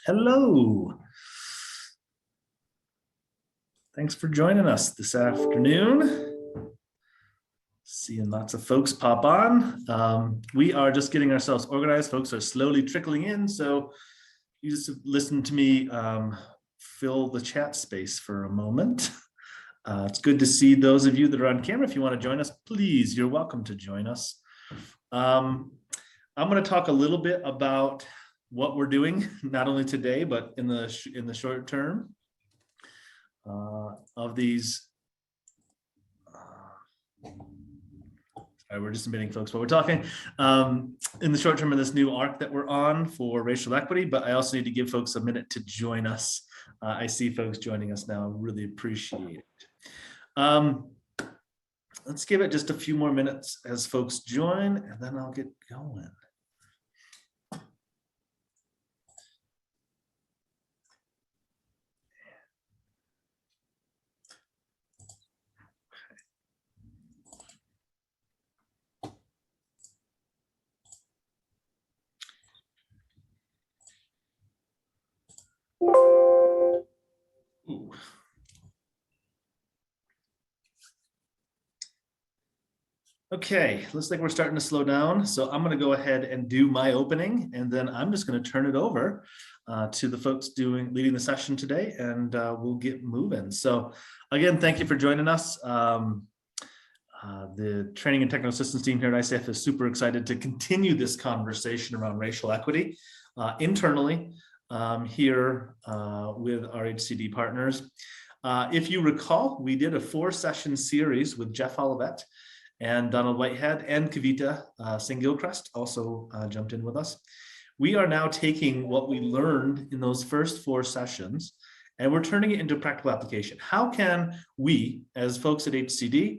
Hello. Thanks for joining us this afternoon. Seeing lots of folks pop on. We are just getting ourselves organized. Folks are slowly trickling in, so you just listen to me fill the chat space for a moment. It's good to see those of you that are on camera. If you want to join us, please, you're welcome to join us. I'm going to talk a little bit about what we're doing, not only today, but in the short term of these. Sorry, we're just admitting folks while we're talking. In the short term of this new arc that we're on for racial equity, but I also need to give folks a minute to join us. I see folks joining us now. I really appreciate it. Let's give it just a few more minutes as folks join, and then I'll get going. Ooh. Okay, looks like we're starting to slow down. So I'm going to go ahead and do my opening, and then I'm just going to turn it over to the folks leading the session today, and we'll get moving. So again, thank you for joining us. The training and technical assistance team here at ICF is super excited to continue this conversation around racial equity internally here with our HCD partners. If you recall, we did a 4-session series with Jeff Olivet and Donald Whitehead and Kavita Singh-Gilchrist also jumped in with us. We are now taking what we learned in those first 4 sessions and we're turning it into practical application. How can we, as folks at HCD,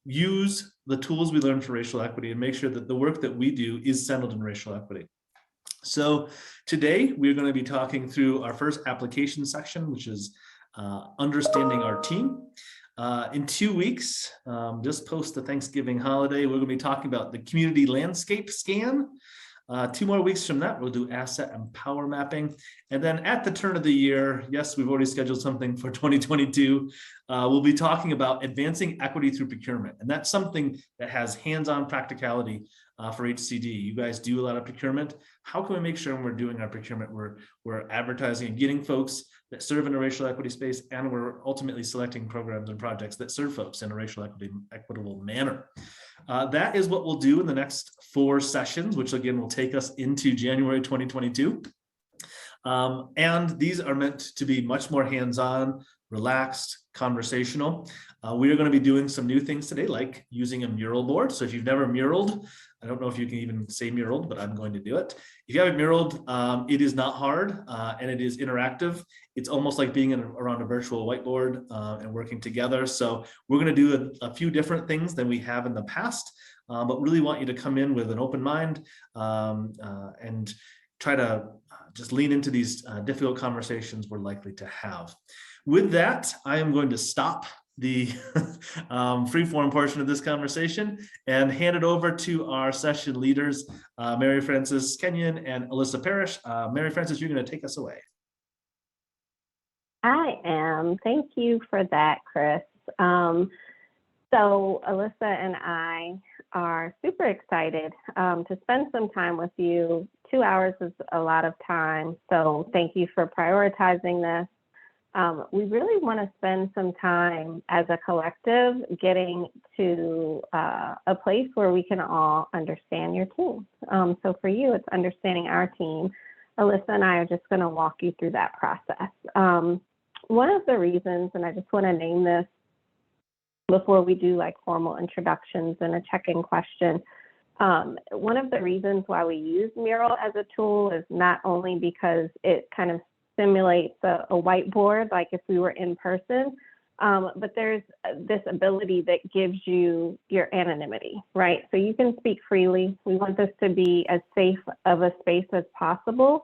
use the tools we learned for racial equity and make sure that the work that we do is centered in racial equity? So today we're going to be talking through our first application section, which is understanding our team. In 2 weeks, just post the Thanksgiving holiday, we're going to be talking about the community landscape scan. 2 more weeks from that, we'll do asset and power mapping. And then at the turn of the year, yes, we've already scheduled something for 2022. We'll be talking about advancing equity through procurement. And that's something that has hands-on practicality for HCD. You guys do a lot of procurement. How can we make sure when we're doing our procurement, we're advertising and getting folks that serve in a racial equity space, and we're ultimately selecting programs and projects that serve folks in a racial equitable manner. That is what we'll do in the next 4 sessions, which again will take us into January 2022. And these are meant to be much more hands-on, relaxed, conversational. We are going to be doing some new things today, like using a mural board. So if you've never muraled, I don't know if you can even say muraled, but I'm going to do it. If you haven't muraled, it is not hard and it is interactive. It's almost like being around a virtual whiteboard and working together. So we're going to do a few different things than we have in the past, but really want you to come in with an open mind and try to just lean into these difficult conversations we're likely to have. With that, I am going to stop the free-form portion of this conversation and hand it over to our session leaders, Mary Frances Kenyon and Alyssa Parrish. Mary Frances, you're going to take us away. I am. Thank you for that, Chris. So Alyssa and I are super excited to spend some time with you. 2 hours is a lot of time, so thank you for prioritizing this. We really want to spend some time as a collective getting to a place where we can all understand your team. So for you, it's understanding our team. Alyssa and I are just going to walk you through that process. One of the reasons, and I just want to name this before we do like formal introductions and a check-in question, one of the reasons why we use Mural as a tool is not only because it kind of simulates a whiteboard like if we were in person, but there's this ability that gives you your anonymity, right? So you can speak freely. We want this to be as safe of a space as possible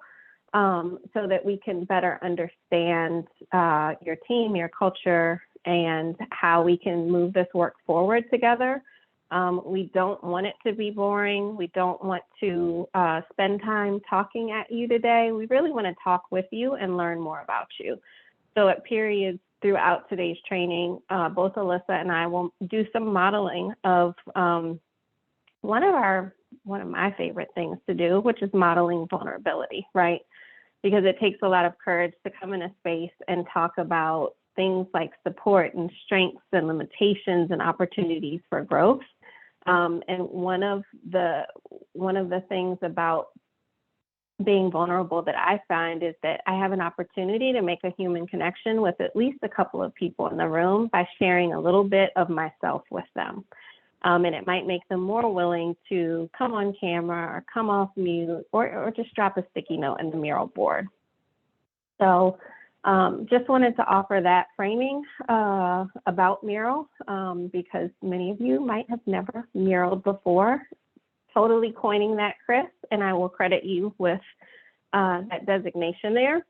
so that we can better understand your team, your culture, and how we can move this work forward together. We don't want it to be boring. We don't want to spend time talking at you today. We really want to talk with you and learn more about you. So at periods throughout today's training, both Alyssa and I will do some modeling of one of my favorite things to do, which is modeling vulnerability, right? Because it takes a lot of courage to come in a space and talk about things like support and strengths and limitations and opportunities for growth. And one of the things about being vulnerable that I find is that I have an opportunity to make a human connection with at least a couple of people in the room by sharing a little bit of myself with them. And it might make them more willing to come on camera or come off mute or just drop a sticky note in the mural board. So just wanted to offer that framing about mural because many of you might have never muraled before. Totally coining that, Chris, and I will credit you with that designation there.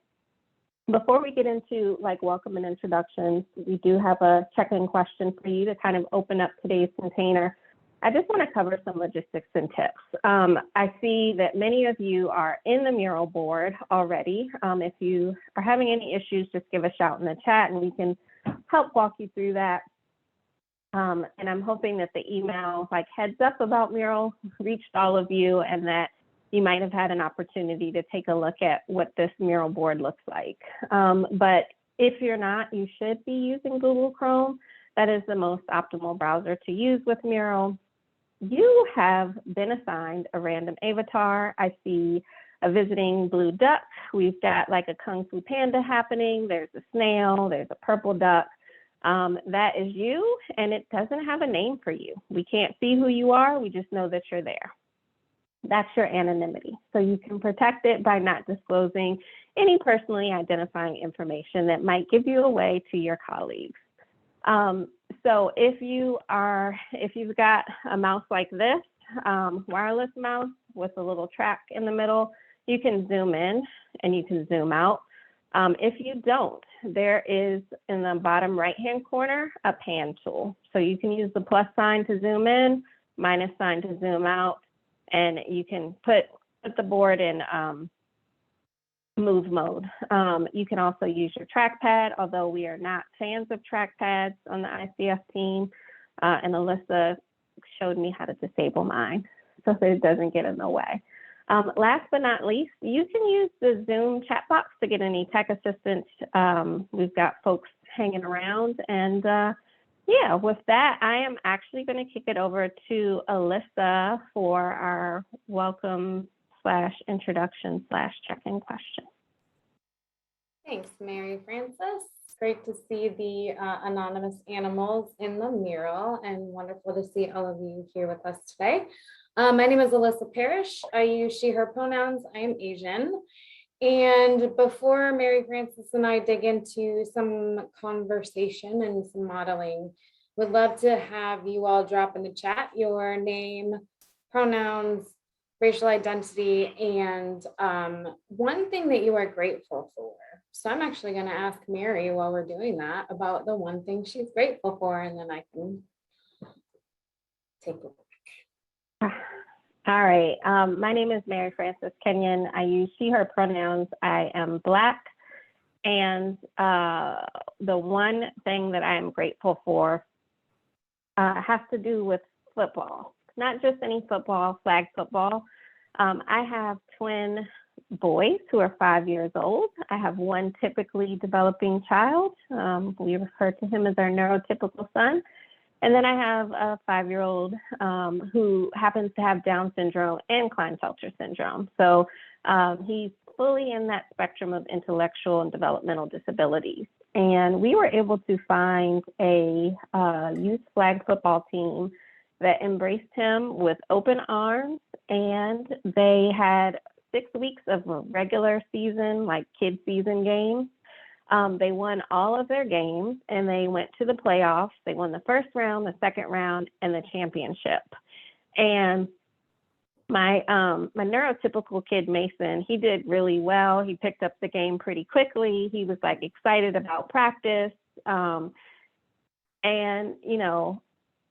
Before we get into like welcome and introductions, we do have a check-in question for you to kind of open up today's container. I just want to cover some logistics and tips. I see that many of you are in the mural board already. If you are having any issues, just give a shout in the chat and we can help walk you through that. And I'm hoping that the email like heads up about mural reached all of you and that you might have had an opportunity to take a look at what this mural board looks like. But if you're not, you should be using Google Chrome. That is the most optimal browser to use with Mural. You have been assigned a random avatar. I see a visiting blue duck. We've got like a Kung Fu Panda happening. There's a snail, there's a purple duck. That is you, and it doesn't have a name for you. We can't see who you are. We just know that you're there. That's your anonymity. So you can protect it by not disclosing any personally identifying information that might give you away to your colleagues. So if you've got a mouse like this, wireless mouse with a little track in the middle, you can zoom in and you can zoom out. If you don't, there is in the bottom right-hand corner, a pan tool. So you can use the plus sign to zoom in, minus sign to zoom out, and you can put the board in move mode. You can also use your trackpad, although we are not fans of trackpads on the ICF team. And Alyssa showed me how to disable mine so that it doesn't get in the way. Last but not least, you can use the Zoom chat box to get any tech assistance. We've got folks hanging around. And yeah, with that, I am actually going to kick it over to Alyssa for our welcome / introduction / check-in question. Thanks, Mary Frances. Great to see the anonymous animals in the mural and wonderful to see all of you here with us today. My name is Alyssa Parrish. I use she, her pronouns. I am Asian. And before Mary Frances and I dig into some conversation and some modeling, would love to have you all drop in the chat your name, pronouns, racial identity, and one thing that you are grateful for. So I'm actually going to ask Mary while we're doing that about the one thing she's grateful for, and then I can take it. All right. My name is Mary Frances Kenyon. I use she, her pronouns. I am Black. And the one thing that I am grateful for has to do with football, not just any football, flag football. I have twin boys who are 5 years old. I have one typically developing child. We refer to him as our neurotypical son. And then I have a 5-year-old who happens to have Down syndrome and Klinefelter syndrome. So he's fully in that spectrum of intellectual and developmental disabilities. And we were able to find a youth flag football team that embraced him with open arms. And they had 6 weeks of a regular season, like kid season games. They won all of their games and they went to the playoffs. They won the first round, the second round, and the championship. And my neurotypical kid, Mason, he did really well. He picked up the game pretty quickly. He was like excited about practice. And, you know,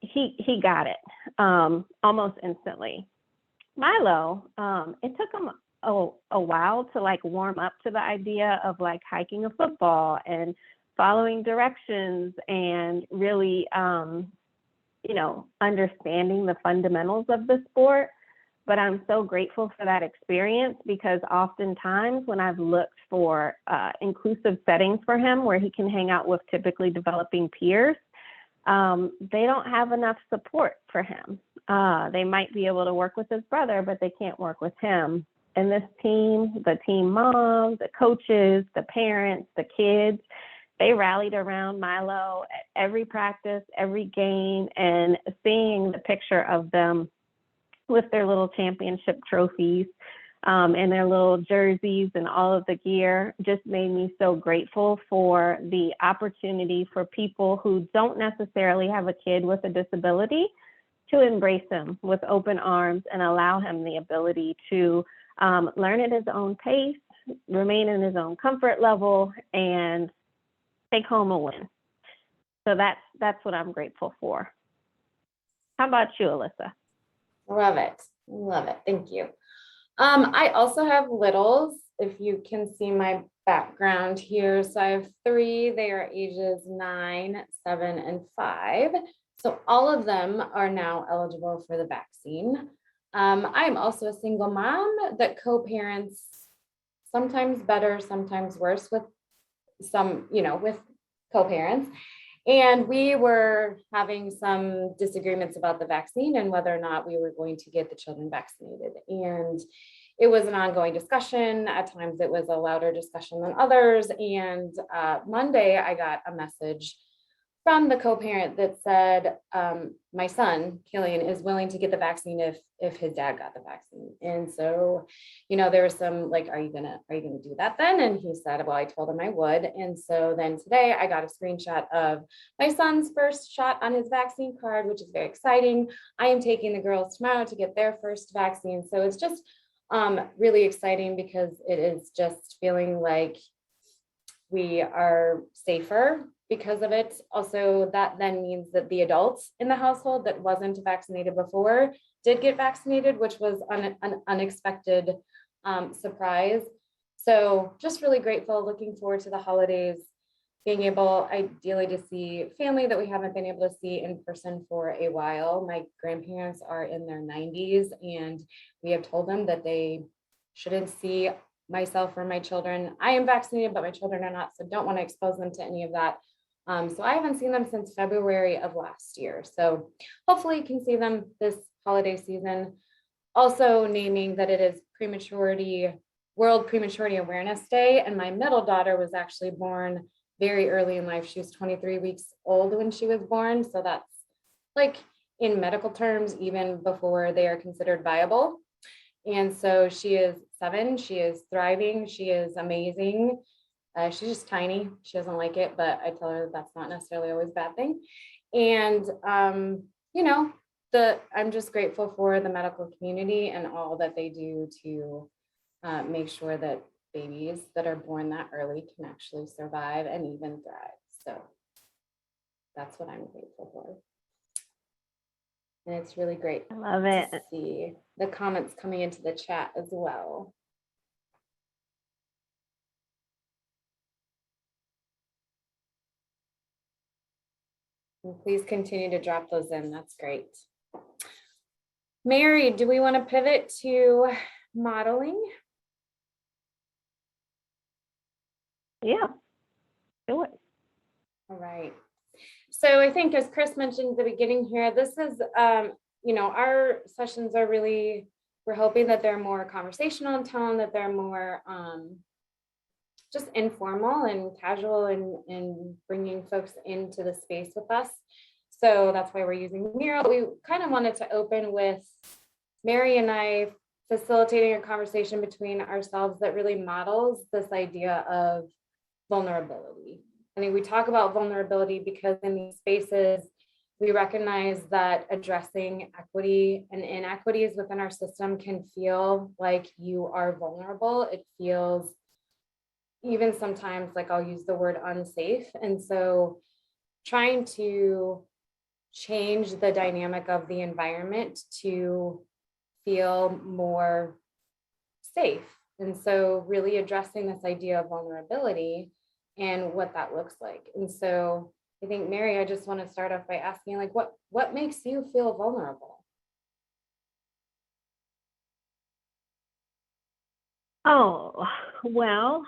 he got it almost instantly. Milo, it took him a while to like warm up to the idea of like hiking a football and following directions and really, understanding the fundamentals of the sport. But I'm so grateful for that experience, because oftentimes when I've looked for inclusive settings for him where he can hang out with typically developing peers, they don't have enough support for him. They might be able to work with his brother, but they can't work with him. And this team, the team mom, the coaches, the parents, the kids, they rallied around Milo at every practice, every game, and seeing the picture of them with their little championship trophies and their little jerseys and all of the gear just made me so grateful for the opportunity for people who don't necessarily have a kid with a disability to embrace him with open arms and allow him the ability to learn at his own pace, remain in his own comfort level, and take home a win. So that's what I'm grateful for. How about you, Alyssa? Love it. Love it. Thank you. I also have littles, if you can see my background here. So I have 3, they are ages 9, 7, and 5. So all of them are now eligible for the vaccine. I'm also a single mom that co-parents, sometimes better, sometimes worse with with co-parents. And we were having some disagreements about the vaccine and whether or not we were going to get the children vaccinated. And it was an ongoing discussion. At times it was a louder discussion than others. And Monday I got a message from the co-parent that said, my son, Killian, is willing to get the vaccine if his dad got the vaccine. And so, there was some like, are you gonna do that then? And he said, well, I told him I would. And so then today I got a screenshot of my son's first shot on his vaccine card, which is very exciting. I am taking the girls tomorrow to get their first vaccine. So it's just really exciting, because it is just feeling like we are safer because of it. Also, that then means that the adults in the household that wasn't vaccinated before did get vaccinated, which was an unexpected surprise. So just really grateful, looking forward to the holidays, being able ideally to see family that we haven't been able to see in person for a while. My grandparents are in their 90s, and we have told them that they shouldn't see myself or my children. I am vaccinated, but my children are not, so don't want to expose them to any of that. So I haven't seen them since February of last year. So hopefully you can see them this holiday season. Also naming that it is World Prematurity Awareness Day. And my middle daughter was actually born very early in life. She was 23 weeks old when she was born. So that's like in medical terms, even before they are considered viable. And so she is 7, she is thriving, she is amazing. She's just tiny, she doesn't like it, but I tell her that's not necessarily always a bad thing. And, I'm just grateful for the medical community and all that they do to make sure that babies that are born that early can actually survive and even thrive. So that's what I'm grateful for. And it's really great. I love it. To see the comments coming into the chat as well. And please continue to drop those in. That's great. Mary, do we want to pivot to modeling? Yeah, do it. All right. So I think, as Chris mentioned at the beginning here, this is, our sessions are really, we're hoping that they're more conversational in tone, that they're more just informal and casual and bringing folks into the space with us. So that's why we're using Mural. We kind of wanted to open with Mary and I facilitating a conversation between ourselves that really models this idea of vulnerability. I think we talk about vulnerability because in these spaces, we recognize that addressing equity and inequities within our system can feel like you are vulnerable. It feels even sometimes like, I'll use the word unsafe. And so trying to change the dynamic of the environment to feel more safe. And so really addressing this idea of vulnerability and what that looks like. And so I think, Mary, I just want to start off by asking, like, what makes you feel vulnerable? Oh, well,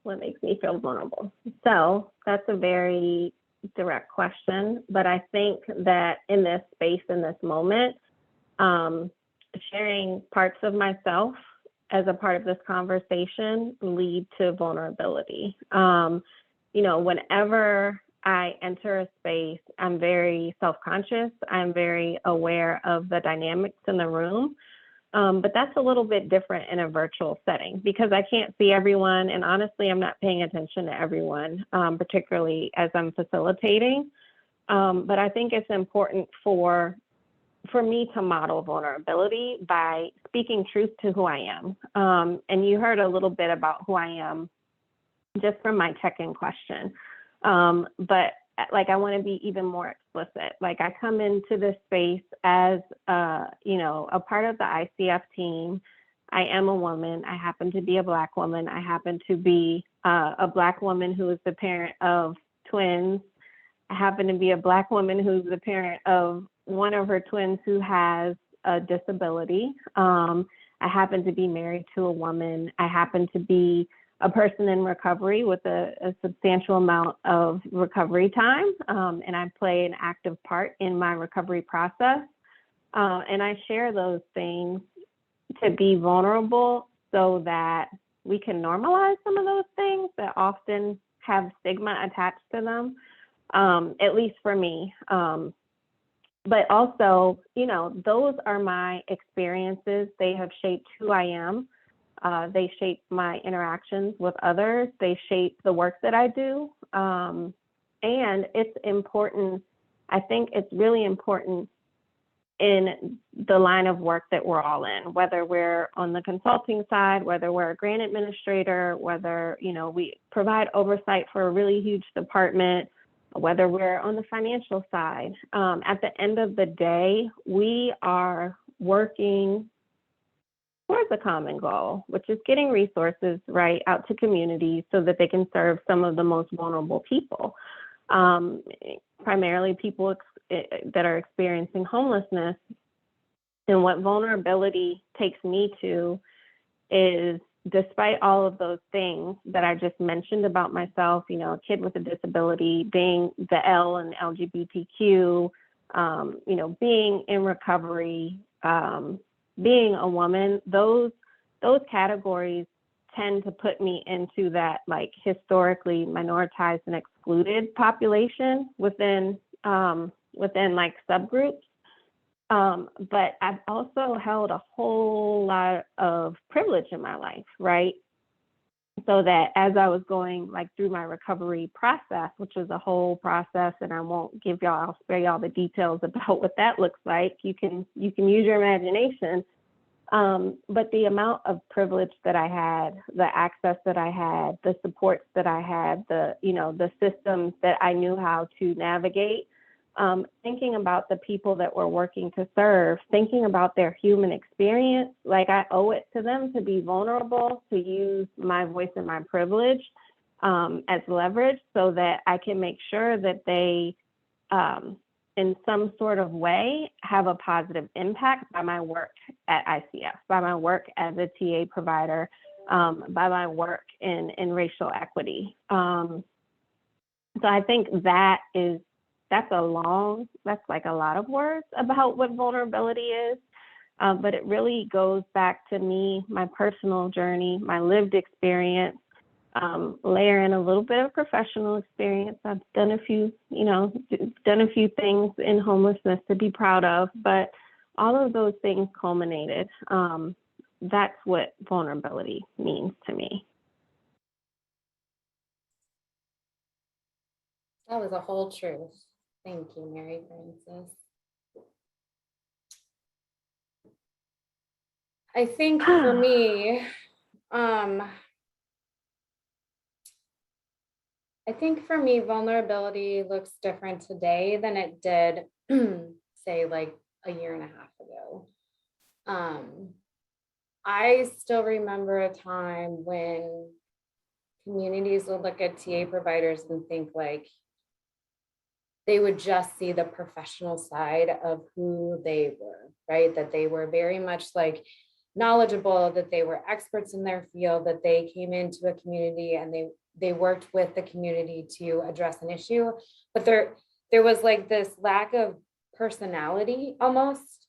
what makes me feel vulnerable? So that's a very direct question, but I think that in this space, in this moment, sharing parts of myself as a part of this conversation lead to vulnerability. You know, whenever I enter a space, I'm very self-conscious. I'm very aware of the dynamics in the room. But that's a little bit different in a virtual setting because I can't see everyone. And honestly, I'm not paying attention to everyone, particularly as I'm facilitating. But I think it's important for me to model vulnerability by speaking truth to who I am. And you heard a little bit about who I am just from my check-in question. But like, I want to be even more explicit. Like, I come into this space as, you know, a part of the ICF team. I am a woman. I happen to be a Black woman. I happen to be a Black woman who is the parent of twins. I happen to be a Black woman who's the parent of one of her twins who has a disability. I happen to be married to a woman. I happen to be a person in recovery with a substantial amount of recovery time, and I play an active part in my recovery process. And I share those things to be vulnerable so that we can normalize some of those things that often have stigma attached to them, at least for me. But also, you know, those are my experiences. They have shaped who I am. They shape my interactions with others. They shape the work that I do. And it's important, I think it's really important in the line of work that we're all in, whether we're on the consulting side, whether we're a grant administrator, whether, you know, we provide oversight for a really huge department, whether we're on the financial side. At the end of the day, we are working towards a common goal, which is getting resources right out to communities so that they can serve some of the most vulnerable people, primarily people that are experiencing homelessness. And what vulnerability takes me to is, despite all of those things that I just mentioned about myself, you know, a kid with a disability, being the L and LGBTQ, you know, being in recovery, being a woman, those categories tend to put me into that, like, historically minoritized and excluded population within like subgroups. But I've also held a whole lot of privilege in my life, right? So that as I was going like through my recovery process, which was a whole process, and I won't give y'all, I'll spare y'all the details about what that looks like. You can use your imagination. But the amount of privilege that I had, the access that I had, the supports that I had, the systems that I knew how to navigate, thinking about the people that we're working to serve, thinking about their human experience, like I owe it to them to be vulnerable, to use my voice and my privilege as leverage so that I can make sure that they, in some sort of way, have a positive impact by my work at ICF, by my work as a TA provider, by my work in racial equity. So I think that's like a lot of words about what vulnerability is, but it really goes back to me, my personal journey, my lived experience, layer in a little bit of professional experience. I've done a few things in homelessness to be proud of, but all of those things culminated. That's what vulnerability means to me. That was a whole truth. Thank you, Mary Frances. I think for me, I think for me, vulnerability looks different today than it did, say, like a year and a half ago. I still remember a time when communities would look at TA providers and think like they would just see the professional side of who they were, right? That they were very much like knowledgeable, that they were experts in their field, that they came into a community and they worked with the community to address an issue. But there was like this lack of personality almost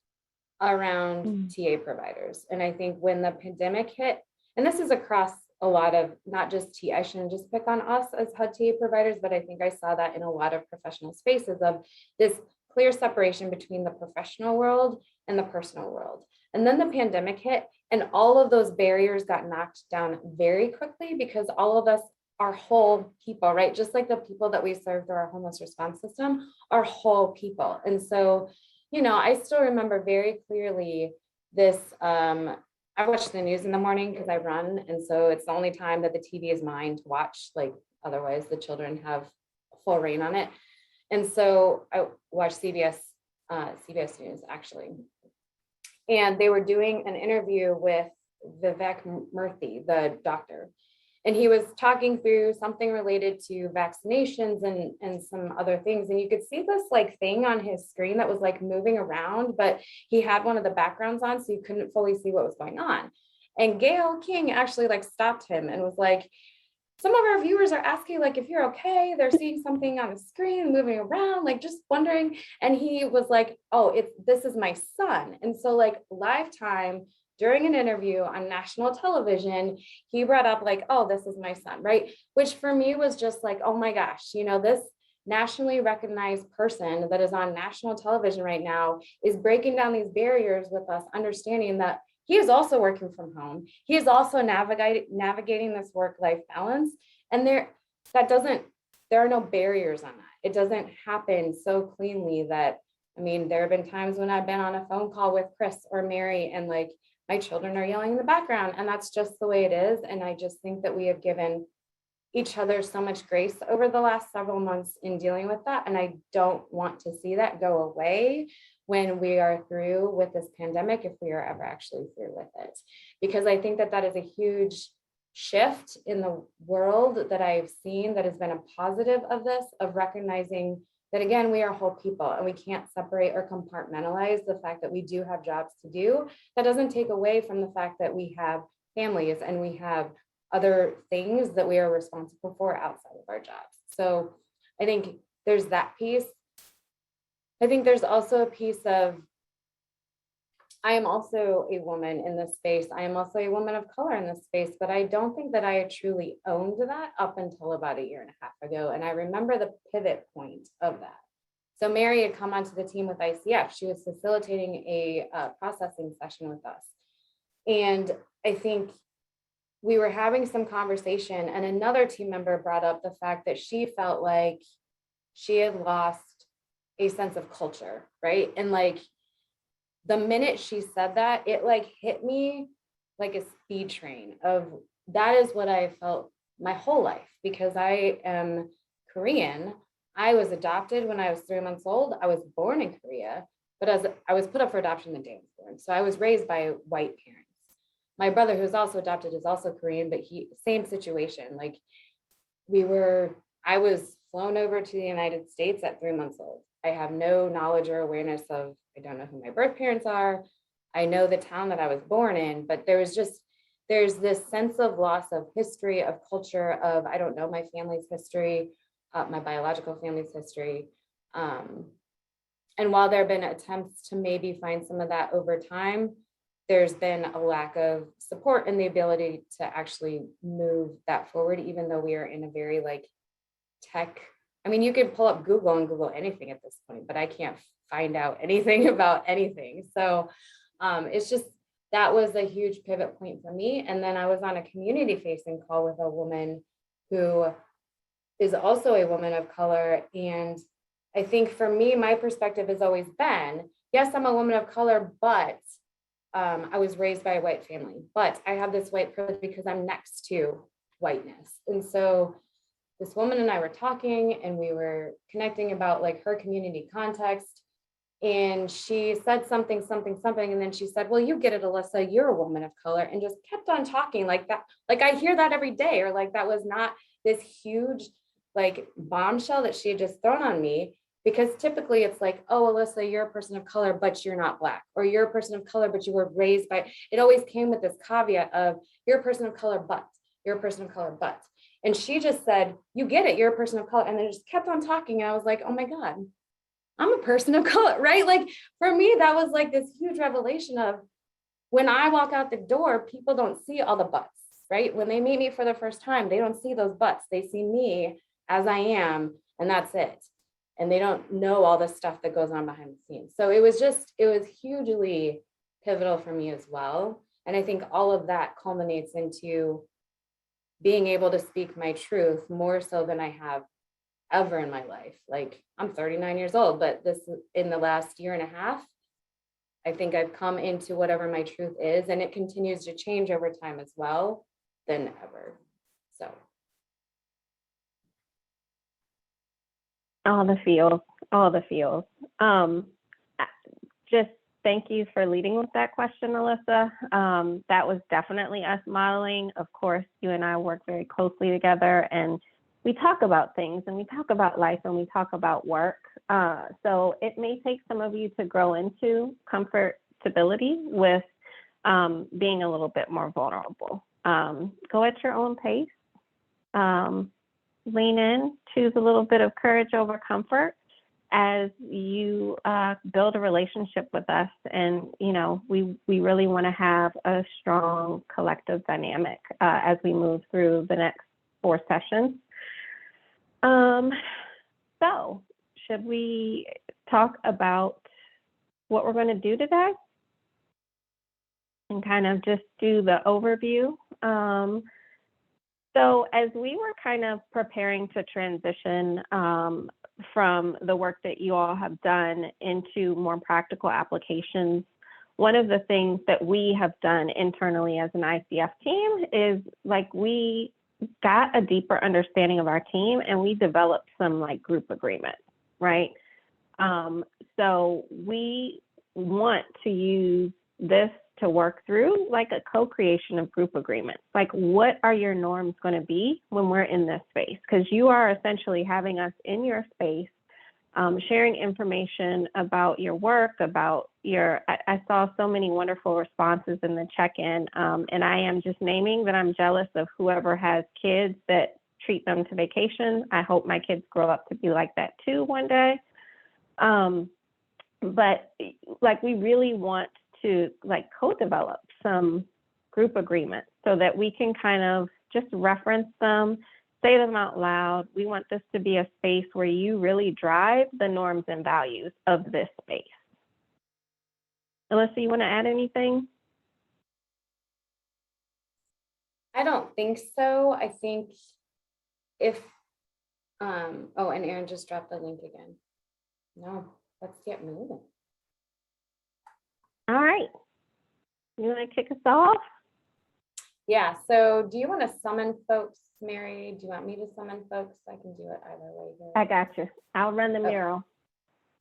around TA providers. And I think when the pandemic hit, and this is across a lot of, not just I shouldn't just pick on us as HUD TA providers, but I think I saw that in a lot of professional spaces of this clear separation between the professional world and the personal world. And then the pandemic hit and all of those barriers got knocked down very quickly because all of us are whole people, right? Just like the people that we serve through our homeless response system are whole people. And so, you know, I still remember very clearly this, I watch the news in the morning because I run. And so it's the only time that the TV is mine to watch, like otherwise the children have full reign on it. And so I watch CBS News actually. And they were doing an interview with Vivek Murthy, the doctor. And he was talking through something related to vaccinations and some other things. And you could see this like thing on his screen that was like moving around, but he had one of the backgrounds on, so you couldn't fully see what was going on. And Gail King actually like stopped him and was like, some of our viewers are asking like, if you're okay, they're seeing something on the screen moving around, like just wondering. And he was like, oh, this is my son. And so like Lifetime, during an interview on national television, he brought up like, oh, this is my son, right? Which for me was just like, oh my gosh, you know, this nationally recognized person that is on national television right now is breaking down these barriers with us, understanding that he is also working from home. He is also navigating this work-life balance. And there are no barriers on that. It doesn't happen so cleanly that, I mean, there have been times when I've been on a phone call with Chris or Mary and like, my children are yelling in the background, and that's just the way it is. And I just think that we have given each other so much grace over the last several months in dealing with that. And I don't want to see that go away when we are through with this pandemic, if we are ever actually through with it. Because I think that that is a huge shift in the world that I've seen that has been a positive of this, of recognizing that again, we are whole people and we can't separate or compartmentalize the fact that we do have jobs to do. That doesn't take away from the fact that we have families and we have other things that we are responsible for outside of our jobs. So I think there's that piece. I think there's also a piece of, I am also a woman in this space. I am also a woman of color in this space, but I don't think that I truly owned that up until about a year and a half ago. And I remember the pivot point of that. So Mary had come onto the team with ICF. She was facilitating a processing session with us. And I think we were having some conversation and another team member brought up the fact that she felt like she had lost a sense of culture, right? And like, the minute she said that, it like hit me like a speed train of that is what I felt my whole life because I am Korean. I was adopted when I was 3 months old. I was born in Korea, but as I was put up for adoption the day I was born. So I was raised by white parents. My brother, who's also adopted, is also Korean, but same situation. Like I was flown over to the United States at 3 months old. I have no knowledge or awareness of, I don't know who my birth parents are. I know the town that I was born in, but there's this sense of loss of history, of culture, of, I don't know my family's history, my biological family's history. And while there have been attempts to maybe find some of that over time, there's been a lack of support and the ability to actually move that forward, even though we are in a very like tech, I mean, you could pull up Google and Google anything at this point, but I can't find out anything about anything. So it's just, that was a huge pivot point for me. And then I was on a community facing call with a woman who is also a woman of color. And I think for me, my perspective has always been, yes, I'm a woman of color, but I was raised by a white family, but I have this white privilege because I'm next to whiteness. And so this woman and I were talking, and we were connecting about like her community context. And she said something, and then she said, well, you get it, Alyssa, you're a woman of color, and just kept on talking like that. Like I hear that every day, or like that was not this huge like bombshell that she had just thrown on me, because typically it's like, oh, Alyssa, you're a person of color, but you're not Black, or you're a person of color, but you were raised by, it always came with this caveat of you're a person of color, but you're a person of color, but. And she just said, you get it, you're a person of color. And then just kept on talking. And I was like, oh my God, I'm a person of color, right? Like for me, that was like this huge revelation of when I walk out the door, people don't see all the butts, right? When they meet me for the first time, they don't see those butts. They see me as I am, and that's it. And they don't know all the stuff that goes on behind the scenes. So it was hugely pivotal for me as well. And I think all of that culminates into being able to speak my truth more so than I have ever in my life. Like I'm 39 years old, but this in the last year and a half, I think I've come into whatever my truth is, and it continues to change over time as well than ever. So. All the feels. Just thank you for leading with that question, Alyssa. That was definitely us modeling. Of course, you and I work very closely together, and we talk about things, and we talk about life, and we talk about work. So it may take some of you to grow into comfortability with being a little bit more vulnerable. Go at your own pace. Lean in, choose a little bit of courage over comfort as you build a relationship with us. And, you know, we really want to have a strong collective dynamic as we move through the next 4 sessions. So should we talk about what we're going to do today and kind of just do the overview? So as we were kind of preparing to transition from the work that you all have done into more practical applications, one of the things that we have done internally as an ICF team is like we got a deeper understanding of our team, and we developed some like group agreements, right? So we want to use this to work through like a co-creation of group agreements. Like, what are your norms going to be when we're in this space? Because you are essentially having us in your space, sharing information about your work, about your, I saw so many wonderful responses in the check-in, and I am just naming that I'm jealous of whoever has kids that treat them to vacation. I hope my kids grow up to be like that too one day. But like, we really want to like co-develop some group agreements so that we can kind of just reference them, say them out loud. We want this to be a space where you really drive the norms and values of this space. Alyssa, you want to add anything? I don't think so. I think if, oh, and Erin just dropped the link again. No, let's get moving. All right. You want to kick us off? Yeah, so do you want to summon folks, Mary? Do you want me to summon folks? I can do it either way here. I got you. I'll run the mural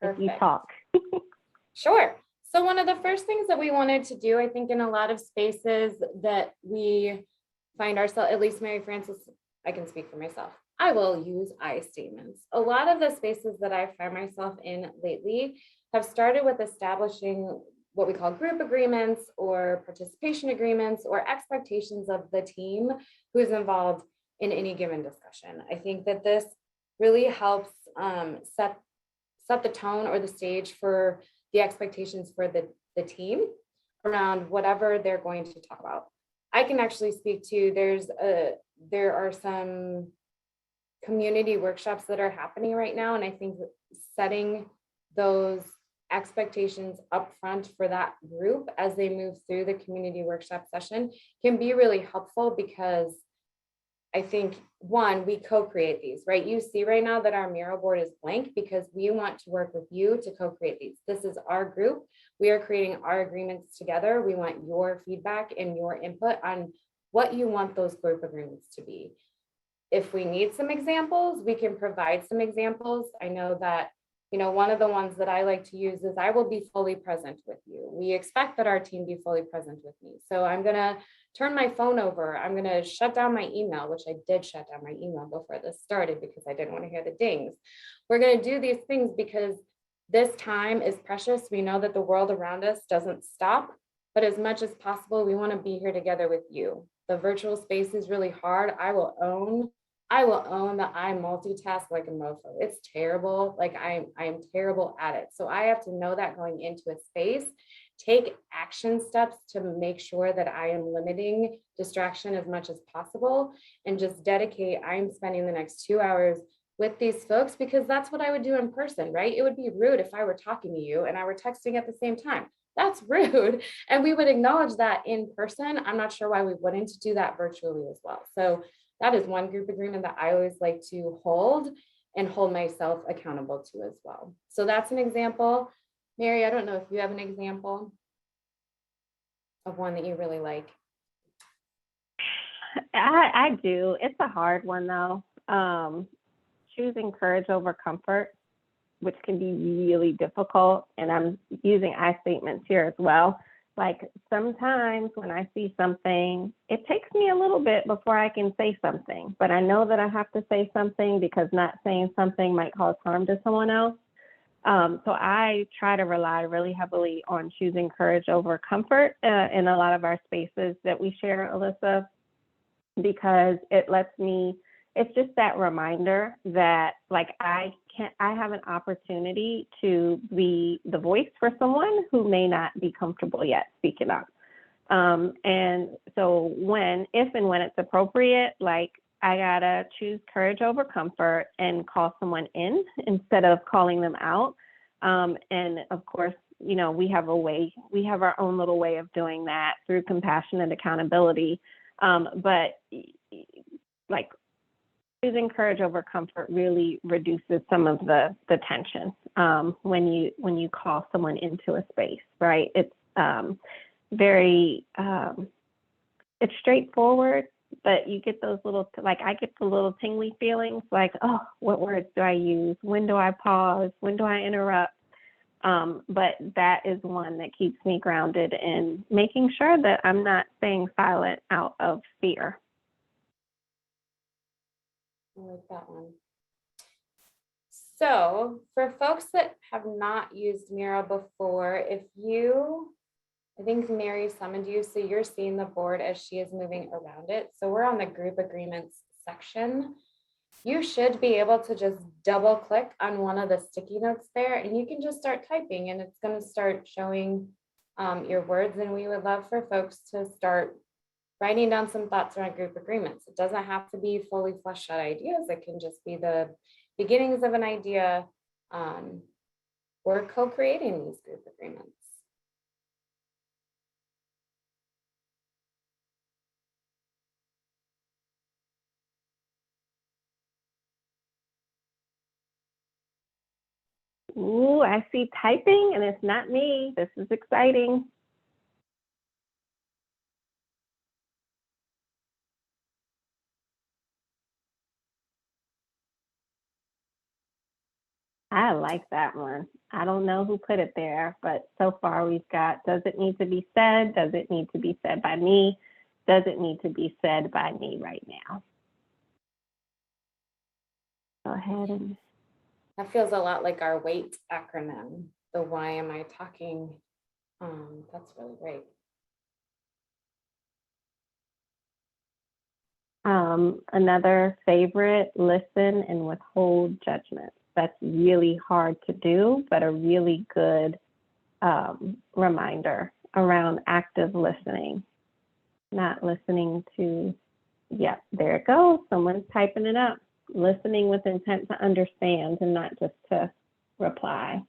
if you talk. Sure. So one of the first things that we wanted to do, I think in a lot of spaces that we find ourselves, at least Mary Frances, I can speak for myself. I will use I statements. A lot of the spaces that I find myself in lately have started with establishing what we call group agreements or participation agreements or expectations of the team who is involved in any given discussion. I think that this really helps set the tone or the stage for the expectations for the team around whatever they're going to talk about. I can actually speak to, there are some community workshops that are happening right now, and I think setting those expectations up front for that group as they move through the community workshop session can be really helpful, because I think, one, we co-create these, right? You see right now that our mural board is blank because we want to work with you to co-create these. This is our group. We are creating our agreements together. We want your feedback and your input on what you want those group agreements to be. if we need some examples, we can provide some examples. I know that, you know, one of the ones that I like to use is I will be fully present with you. We expect that our team be fully present with me. So I'm going to turn my phone over. I'm going to shut down my email, which I did shut down my email before this started because I didn't want to hear the dings. We're going to do these things because this time is precious. We know that the world around us doesn't stop, but as much as possible, we want to be here together with you. The virtual space is really hard. I will own that I multitask like a mofo. It's terrible. Like I'm terrible at it. So I have to know that going into a space, take action steps to make sure that I am limiting distraction as much as possible and just dedicate, I'm spending the next 2 hours with these folks because that's what I would do in person, right? It would be rude if I were talking to you and I were texting at the same time. That's rude. And we would acknowledge that in person. I'm not sure why we wouldn't do that virtually as well. So that is one group agreement that I always like to hold and hold myself accountable to as well. So that's an example. Mary, I don't know if you have an example of one that you really like. I do. It's a hard one though. Choosing courage over comfort, which can be really difficult. And I'm using I statements here as well. Like sometimes when I see something, it takes me a little bit before I can say something, but I know that I have to say something because not saying something might cause harm to someone else. So I try to rely really heavily on choosing courage over comfort in a lot of our spaces that we share, Alyssa, because it lets me, it's just that reminder that like I have an opportunity to be the voice for someone who may not be comfortable yet speaking up. And so if and when it's appropriate, like I gotta choose courage over comfort and call someone in instead of calling them out. And of course, you know, we have our own little way of doing that through compassion and accountability. But like choosing courage over comfort really reduces some of the tension when you call someone into a space, right? It's very it's straightforward, but you get those little, like I get the little tingly feelings like, oh, what words do I use? When do I pause? When do I interrupt? But that is one that keeps me grounded in making sure that I'm not staying silent out of fear. I like that one. So for folks that have not used Mural before, I think Mary summoned you, so you're seeing the board as she is moving around it. So we're on the group agreements section. You should be able to just double click on one of the sticky notes there and you can just start typing and it's going to start showing your words. And we would love for folks to start writing down some thoughts around group agreements. It doesn't have to be fully fleshed out ideas. It can just be the beginnings of an idea. We're co-creating these group agreements. Ooh, I see typing and it's not me. This is exciting. I like that one. I don't know who put it there, but so far we've got, does it need to be said? Does it need to be said by me? Does it need to be said by me right now? Go ahead and. That feels a lot like our WAIT acronym, the why am I talking? That's really great. Another favorite, listen and withhold judgment. That's really hard to do, but a really good reminder around active listening. Not listening to, yeah, there it goes. Someone's typing it up. Listening with intent to understand and not just to reply.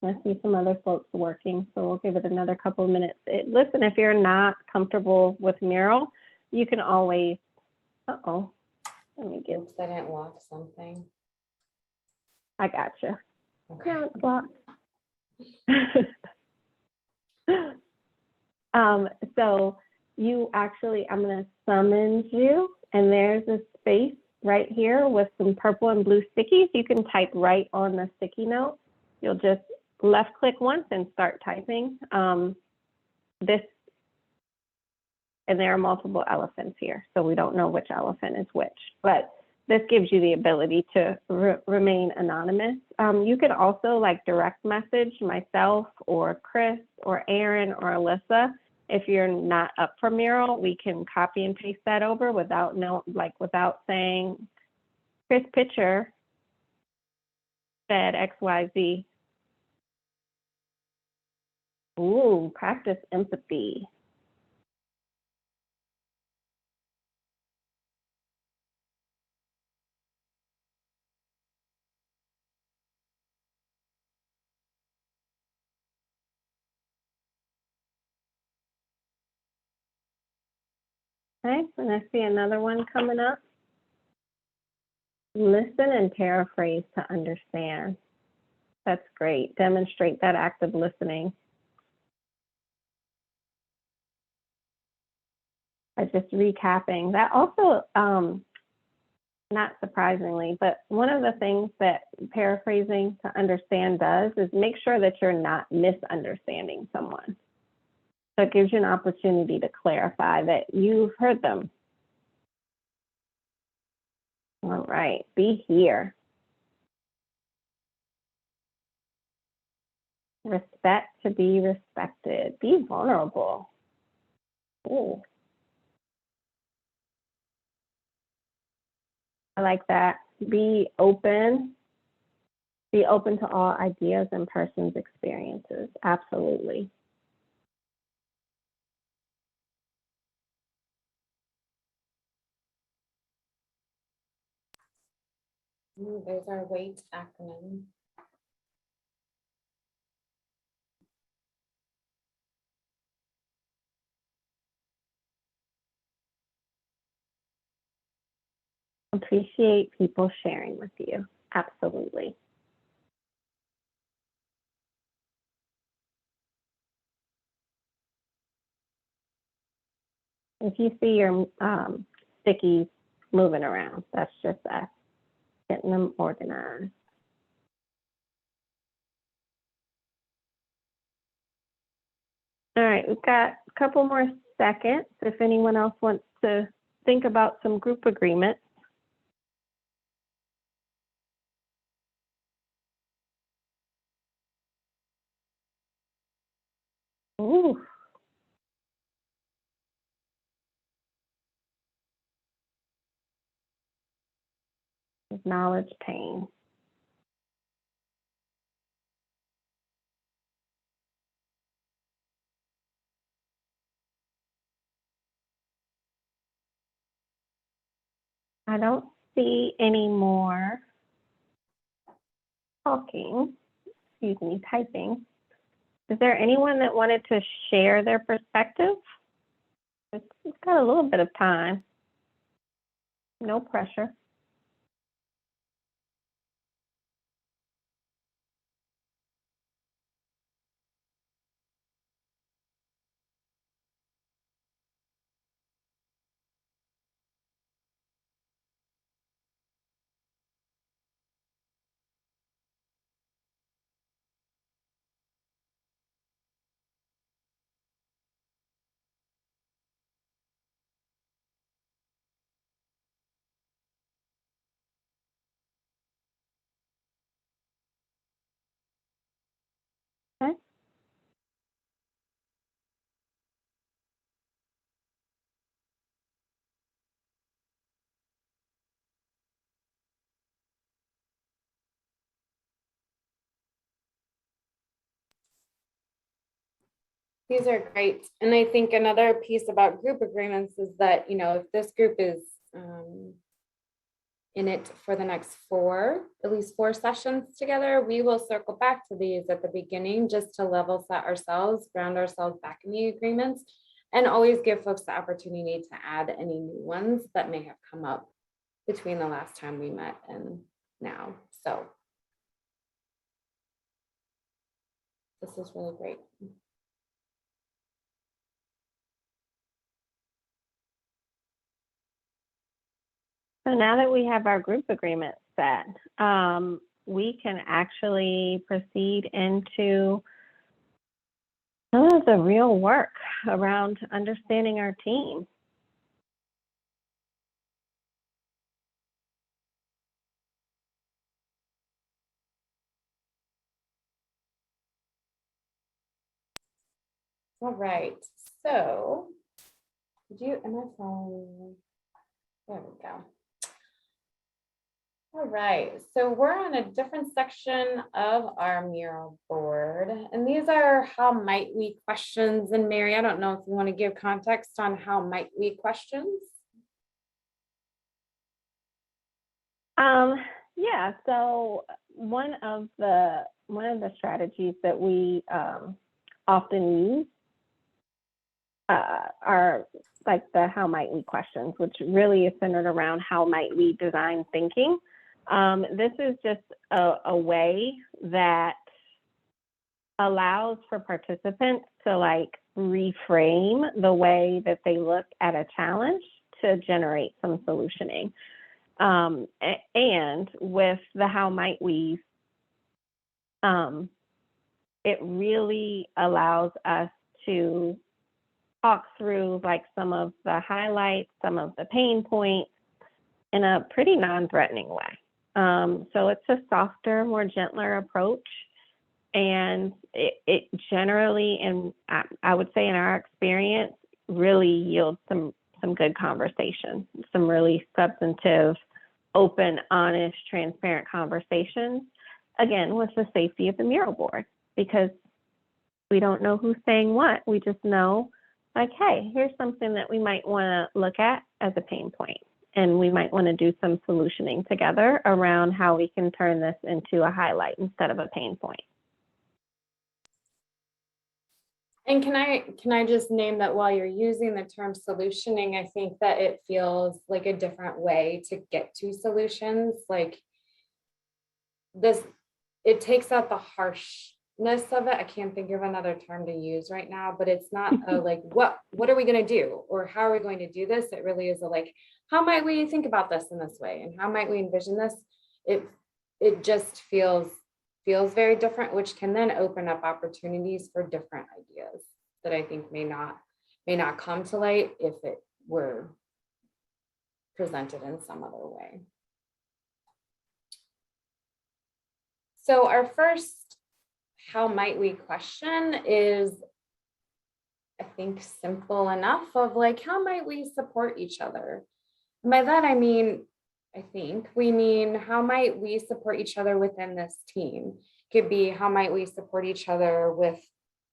I see some other folks working, so we'll give it another couple of minutes. Listen, if you're not comfortable with Mural, you can always, let me get. Oops, I didn't lock something. I gotcha. Okay. Yeah, it's locked. So you actually, I'm going to summons you, and there's a space right here with some purple and blue stickies. You can type right on the sticky note. You'll just left click once and start typing. This, and there are multiple elephants here, so we don't know which elephant is which, but this gives you the ability to remain anonymous. You can also like direct message myself or Chris or Aaron or Alyssa. If you're not up for Mural, we can copy and paste that over without without saying Chris Pitcher said XYZ. Ooh, practice empathy. Okay, and I see another one coming up. Listen and paraphrase to understand. That's great. Demonstrate that active listening. By just recapping. That also, not surprisingly, but one of the things that paraphrasing to understand does is make sure that you're not misunderstanding someone. So it gives you an opportunity to clarify that you've heard them. All right, be here. Respect to be respected. Be vulnerable. Ooh. I like that. Be open. Be open to all ideas and persons' experiences. Absolutely. Ooh, there's our WAIT acronym. Appreciate people sharing with you. Absolutely. If you see your stickies moving around, that's just us getting them organized. All right, we've got a couple more seconds if anyone else wants to think about some group agreements. Ooh. Acknowledge pain. I don't see any more talking, excuse me, typing. Is there anyone that wanted to share their perspective? It's got a little bit of time. No pressure. Okay. These are great. And I think another piece about group agreements is that, you know, if this group is in it for the next at least four sessions together, we will circle back to these at the beginning just to level set ourselves, ground ourselves back in the agreements, and always give folks the opportunity to add any new ones that may have come up between the last time we met and now. So this is really great. So now that we have our group agreement set, we can actually proceed into some of the real work around understanding our team. All right, so am I following? There we go. All right, so we're on a different section of our mural board, and these are how might we questions. And Mary, I don't know if you want to give context on how might we questions. Yeah, so one of the strategies that we often use are like the how might we questions, which really is centered around how might we design thinking. This is just a way that allows for participants to like reframe the way that they look at a challenge to generate some solutioning. And with the how might we, it really allows us to talk through like some of the highlights, some of the pain points in a pretty non-threatening way. So it's a softer, more gentler approach. And it generally, and I would say in our experience, really yields some good conversation, some really substantive, open, honest, transparent conversations, again, with the safety of the mural board, because we don't know who's saying what. We just know, like, hey, here's something that we might want to look at as a pain point. And we might want to do some solutioning together around how we can turn this into a highlight instead of a pain point. And can I just name that while you're using the term solutioning, I think that it feels like a different way to get to solutions. Like this, it takes out the harshness of it. I can't think of another term to use right now, but it's not a like, what are we going to do? Or how are we going to do this? It really is a like, how might we think about this in this way? And how might we envision this? It just feels very different, which can then open up opportunities for different ideas that I think may not come to light if it were presented in some other way. So our first how might we question is, I think, simple enough of like, how might we support each other? And by that, I think we mean, how might we support each other within this team? Could be, how might we support each other with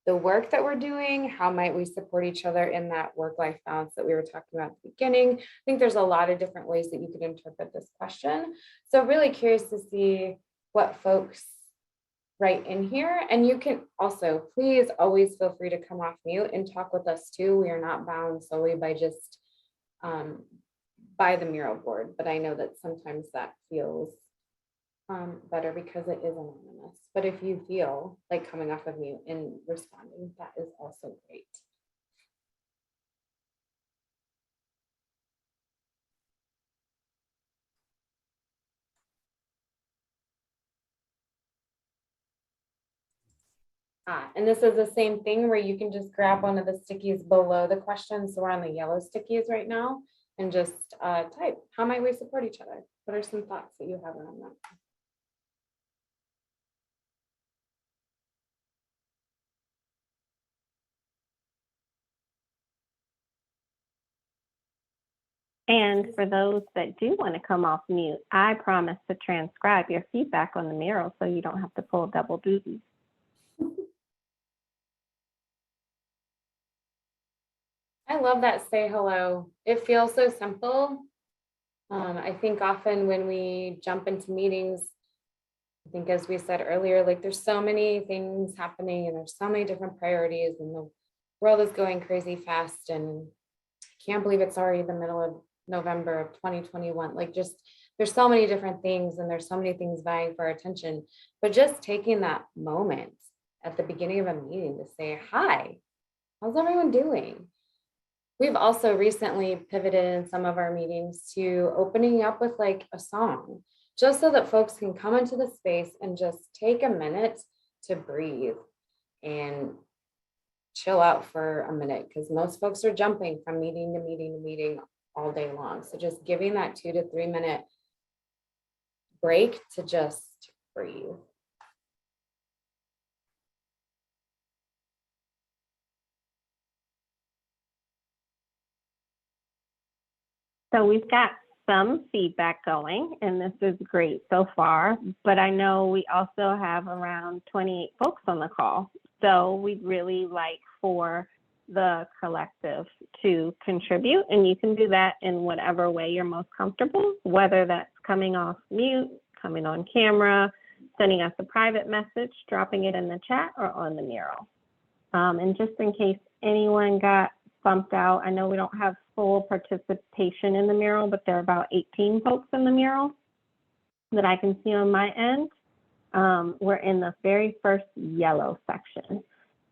the work that we're doing? How might we support each other in that work-life balance that we were talking about at the beginning? I think there's a lot of different ways that you could interpret this question. So really curious to see what folks write in here. And you can also, please always feel free to come off mute and talk with us too. We are not bound solely by just by the mural board, but I know that sometimes that feels better because it is anonymous. But if you feel like coming off of mute and responding, that is also great. And this is the same thing where you can just grab one of the stickies below the question. So we're on the yellow stickies right now, and just type, how might we support each other? What are some thoughts that you have around that? And for those that do want to come off mute, I promise to transcribe your feedback on the mural so you don't have to pull double duty. I love that say hello. It feels so simple. I think often when we jump into meetings, I think as we said earlier, like there's so many things happening and there's so many different priorities and the world is going crazy fast, and I can't believe it's already the middle of November of 2021. Like just, there's so many different things and there's so many things vying for our attention, but just taking that moment at the beginning of a meeting to say, hi, how's everyone doing? We've also recently pivoted in some of our meetings to opening up with like a song, just so that folks can come into the space and just take a minute to breathe and chill out for a minute, because most folks are jumping from meeting to meeting to meeting all day long. So just giving that 2 to 3 minute break to just breathe. So we've got some feedback going, and this is great so far, but I know we also have around 28 folks on the call. So we'd really like for the collective to contribute, and you can do that in whatever way you're most comfortable, whether that's coming off mute, coming on camera, sending us a private message, dropping it in the chat, or on the mural. And just in case anyone got bumped out, I know we don't have full participation in the mural, but there are about 18 folks in the mural that I can see on my end. We're in the very first yellow section.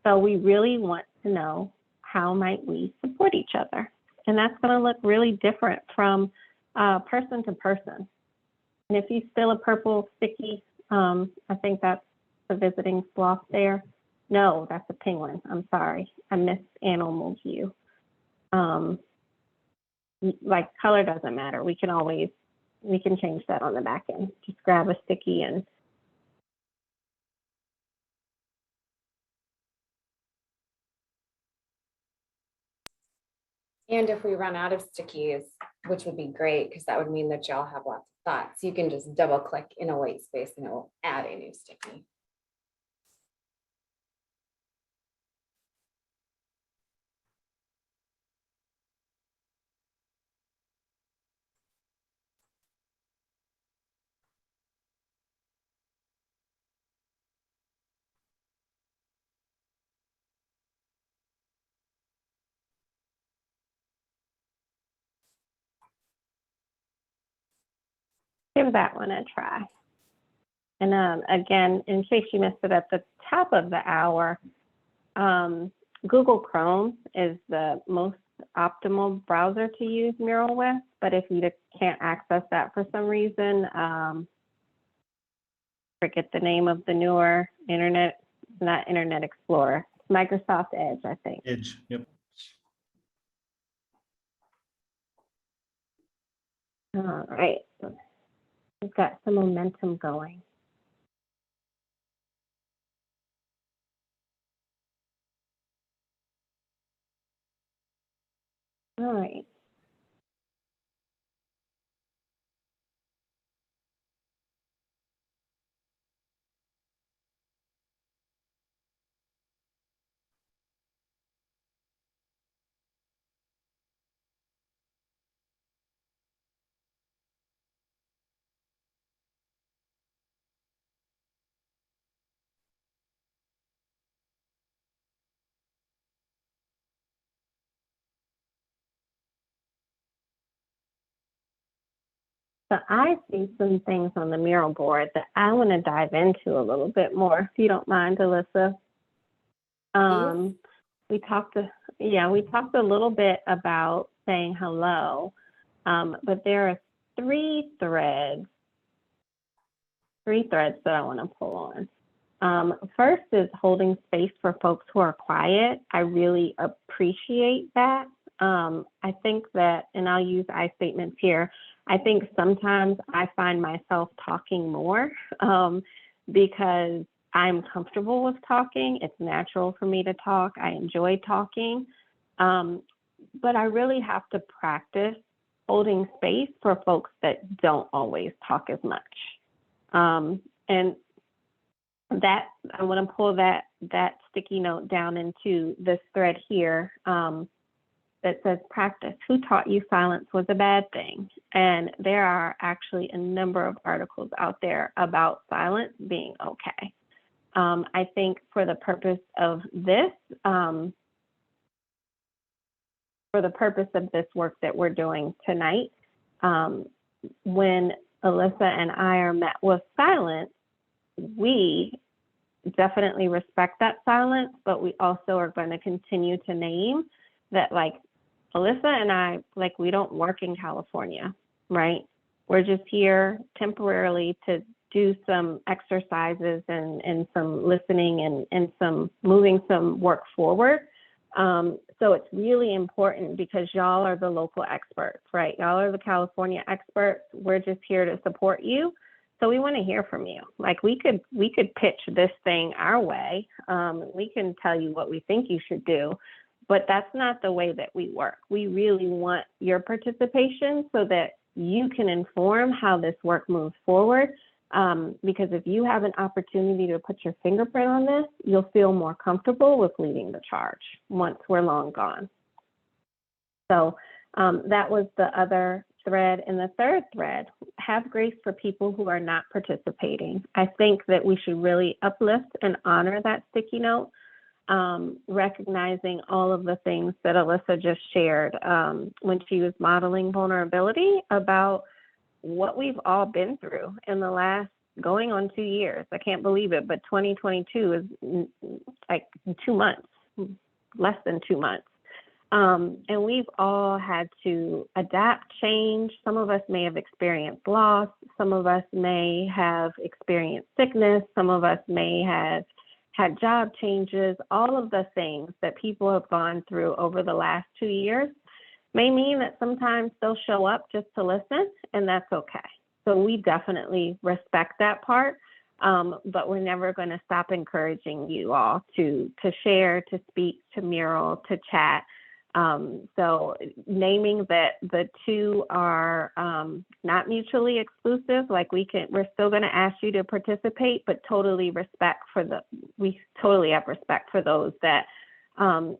So we really want to know, how might we support each other? And that's going to look really different from person to person. And if you spill a purple sticky, I think that's the visiting sloth there. No, that's a penguin. I'm sorry. I missed animal view. Like color doesn't matter. We can change that on the back end. Just grab a sticky and if we run out of stickies, which would be great, because that would mean that y'all have lots of thoughts, you can just double click in a white space and it will add a new sticky. give that one a try. And again, in case you missed it at the top of the hour, Google Chrome is the most optimal browser to use Mural with, but if you can't access that for some reason, forget the name of the newer internet, not Internet Explorer, it's Microsoft Edge, I think. Edge, yep. All right, we've got some momentum going. All right. So I see some things on the mural board that I want to dive into a little bit more, if you don't mind, Alyssa. We talked a little bit about saying hello, but there are three threads that I want to pull on. First is holding space for folks who are quiet. I really appreciate that. I think that, and I'll use I statements here, I think sometimes I find myself talking more because I'm comfortable with talking. It's natural for me to talk. I enjoy talking. But I really have to practice holding space for folks that don't always talk as much. And that I want to pull that sticky note down into this thread here that says practice. Who taught you silence was a bad thing? And there are actually a number of articles out there about silence being okay. I think for the purpose of this, work that we're doing tonight, when Alyssa and I are met with silence, we definitely respect that silence, but we also are going to continue to name that, like, Alyssa and I, like, we don't work in California, right? We're just here temporarily to do some exercises and some listening and some moving some work forward. So it's really important because y'all are the local experts, right? Y'all are the California experts. We're just here to support you. So we want to hear from you. Like, we could pitch this thing our way. We can tell you what we think you should do, but that's not the way that we work. We really want your participation so that you can inform how this work moves forward. Because if you have an opportunity to put your fingerprint on this, you'll feel more comfortable with leading the charge once we're long gone. So that was the other thread. And the third thread, have grace for people who are not participating. I think that we should really uplift and honor that sticky note, recognizing all of the things that Alyssa just shared when she was modeling vulnerability about what we've all been through in the last going on 2 years. I can't believe it, but 2022 is like 2 months, less than 2 months. And we've all had to adapt, change. Some of us may have experienced loss. Some of us may have experienced sickness. Some of us may have had job changes. All of the things that people have gone through over the last 2 years may mean that sometimes they'll show up just to listen, and that's okay. So we definitely respect that part, but we're never going to stop encouraging you all to share, to speak, to mural, to chat. So naming that the two are not mutually exclusive, like we're still going to ask you to participate, but we totally have respect for those that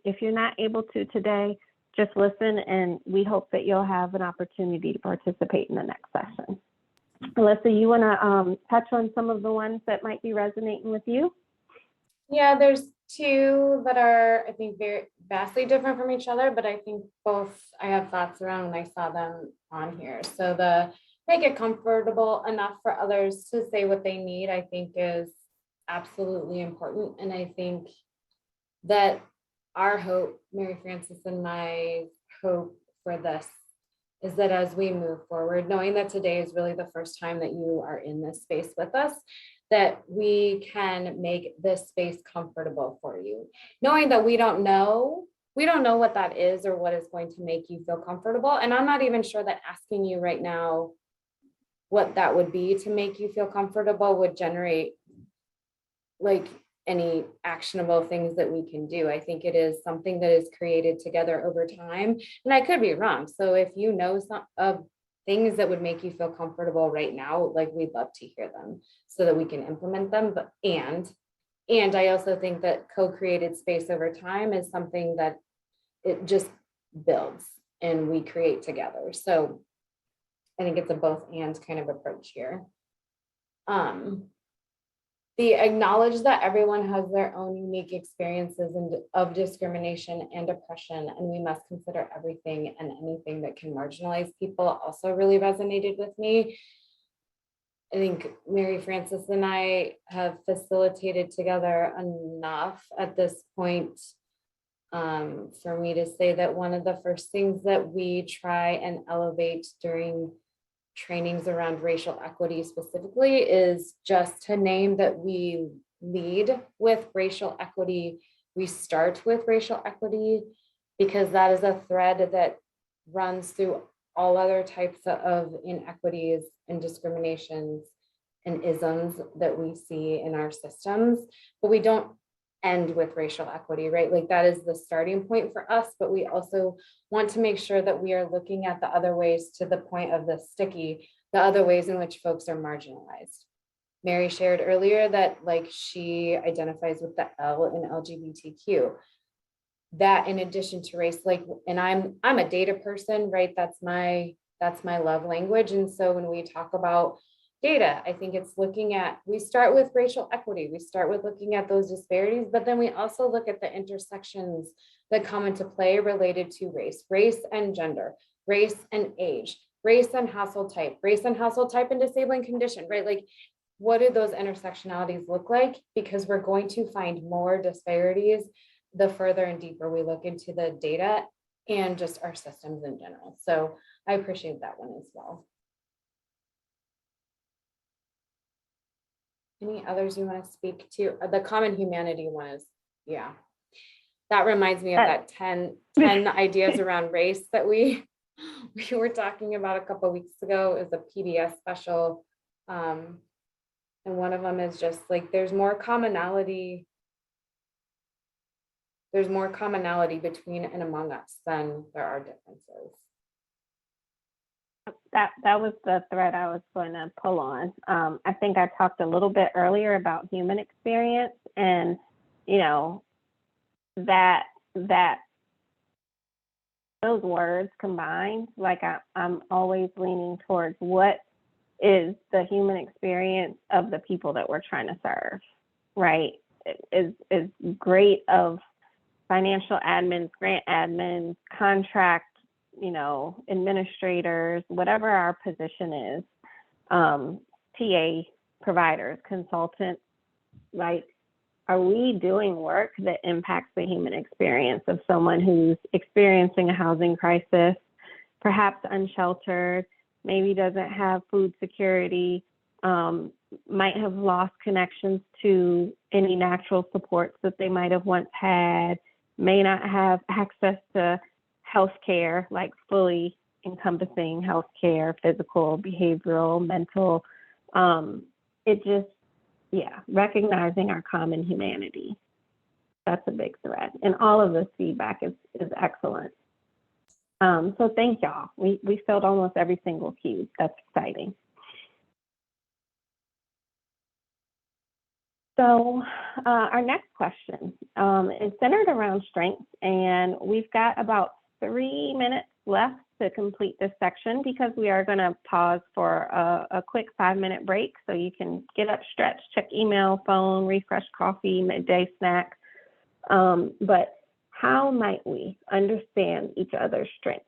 if you're not able to today, just listen, and we hope that you'll have an opportunity to participate in the next session. Alyssa, you want to touch on some of the ones that might be resonating with you? Yeah, there's two that are, I think, very vastly different from each other, but I think both I have thoughts around when I saw them on here. So the make it comfortable enough for others to say what they need, I think is absolutely important. And I think that our hope, Mary Frances and my hope for this, is that as we move forward, knowing that today is really the first time that you are in this space with us, that we can make this space comfortable for you. Knowing that we don't know what that is or what is going to make you feel comfortable. And I'm not even sure that asking you right now what that would be to make you feel comfortable would generate like any actionable things that we can do. I think it is something that is created together over time. And I could be wrong. So if you know some of things that would make you feel comfortable right now, like, we'd love to hear them so that we can implement them. But and I also think that co-created space over time is something that it just builds and we create together. So I think it's a both and kind of approach here. The acknowledge that everyone has their own unique experiences of discrimination and oppression, and we must consider everything and anything that can marginalize people also really resonated with me. I think Mary Frances and I have facilitated together enough at this point for me to say that one of the first things that we try and elevate during trainings around racial equity specifically is just to name that we lead with racial equity. We start with racial equity because that is a thread that runs through all other types of inequities and discriminations and isms that we see in our systems, but we don't end with racial equity, right? Like, that is the starting point for us, but we also want to make sure that we are looking at the other ways, to the point of the sticky, the other ways in which folks are marginalized. Mary shared earlier that, like, she identifies with the L in LGBTQ. That, in addition to race, like, and I'm a data person, right? That's my love language. And so when we talk about data, I think it's we start with racial equity. We start with looking at those disparities, but then we also look at the intersections that come into play related to race and gender, race and age, race and household type and disabling condition, right? Like, what do those intersectionalities look like? Because we're going to find more disparities the further and deeper we look into the data and just our systems in general. So I appreciate that one as well. Any others you want to speak to? The common humanity one is, yeah. That reminds me of that 10 ideas around race that we were talking about a couple of weeks ago. Is a PBS special. And one of them is just like, there's more commonality between and among us than there are differences. That was the thread I was going to pull on. I think I talked a little bit earlier about human experience, and that those words combined, like I'm always leaning towards what is the human experience of the people that we're trying to serve, right? Is great of financial admins, grant admins, contract, administrators, whatever our position is, TA providers, consultants, like, are we doing work that impacts the human experience of someone who's experiencing a housing crisis, perhaps unsheltered, maybe doesn't have food security, might have lost connections to any natural supports that they might have once had, may not have access to healthcare, like fully encompassing healthcare, physical, behavioral, mental. Recognizing our common humanity. That's a big thread. And all of this feedback is excellent. So thank y'all. We filled almost every single cube. That's exciting. So our next question is centered around strengths, and we've got about 3 minutes left to complete this section because we are going to pause for a quick 5-minute break so you can get up, stretch, check email, phone, refresh coffee, midday snack. But how might we understand each other's strengths?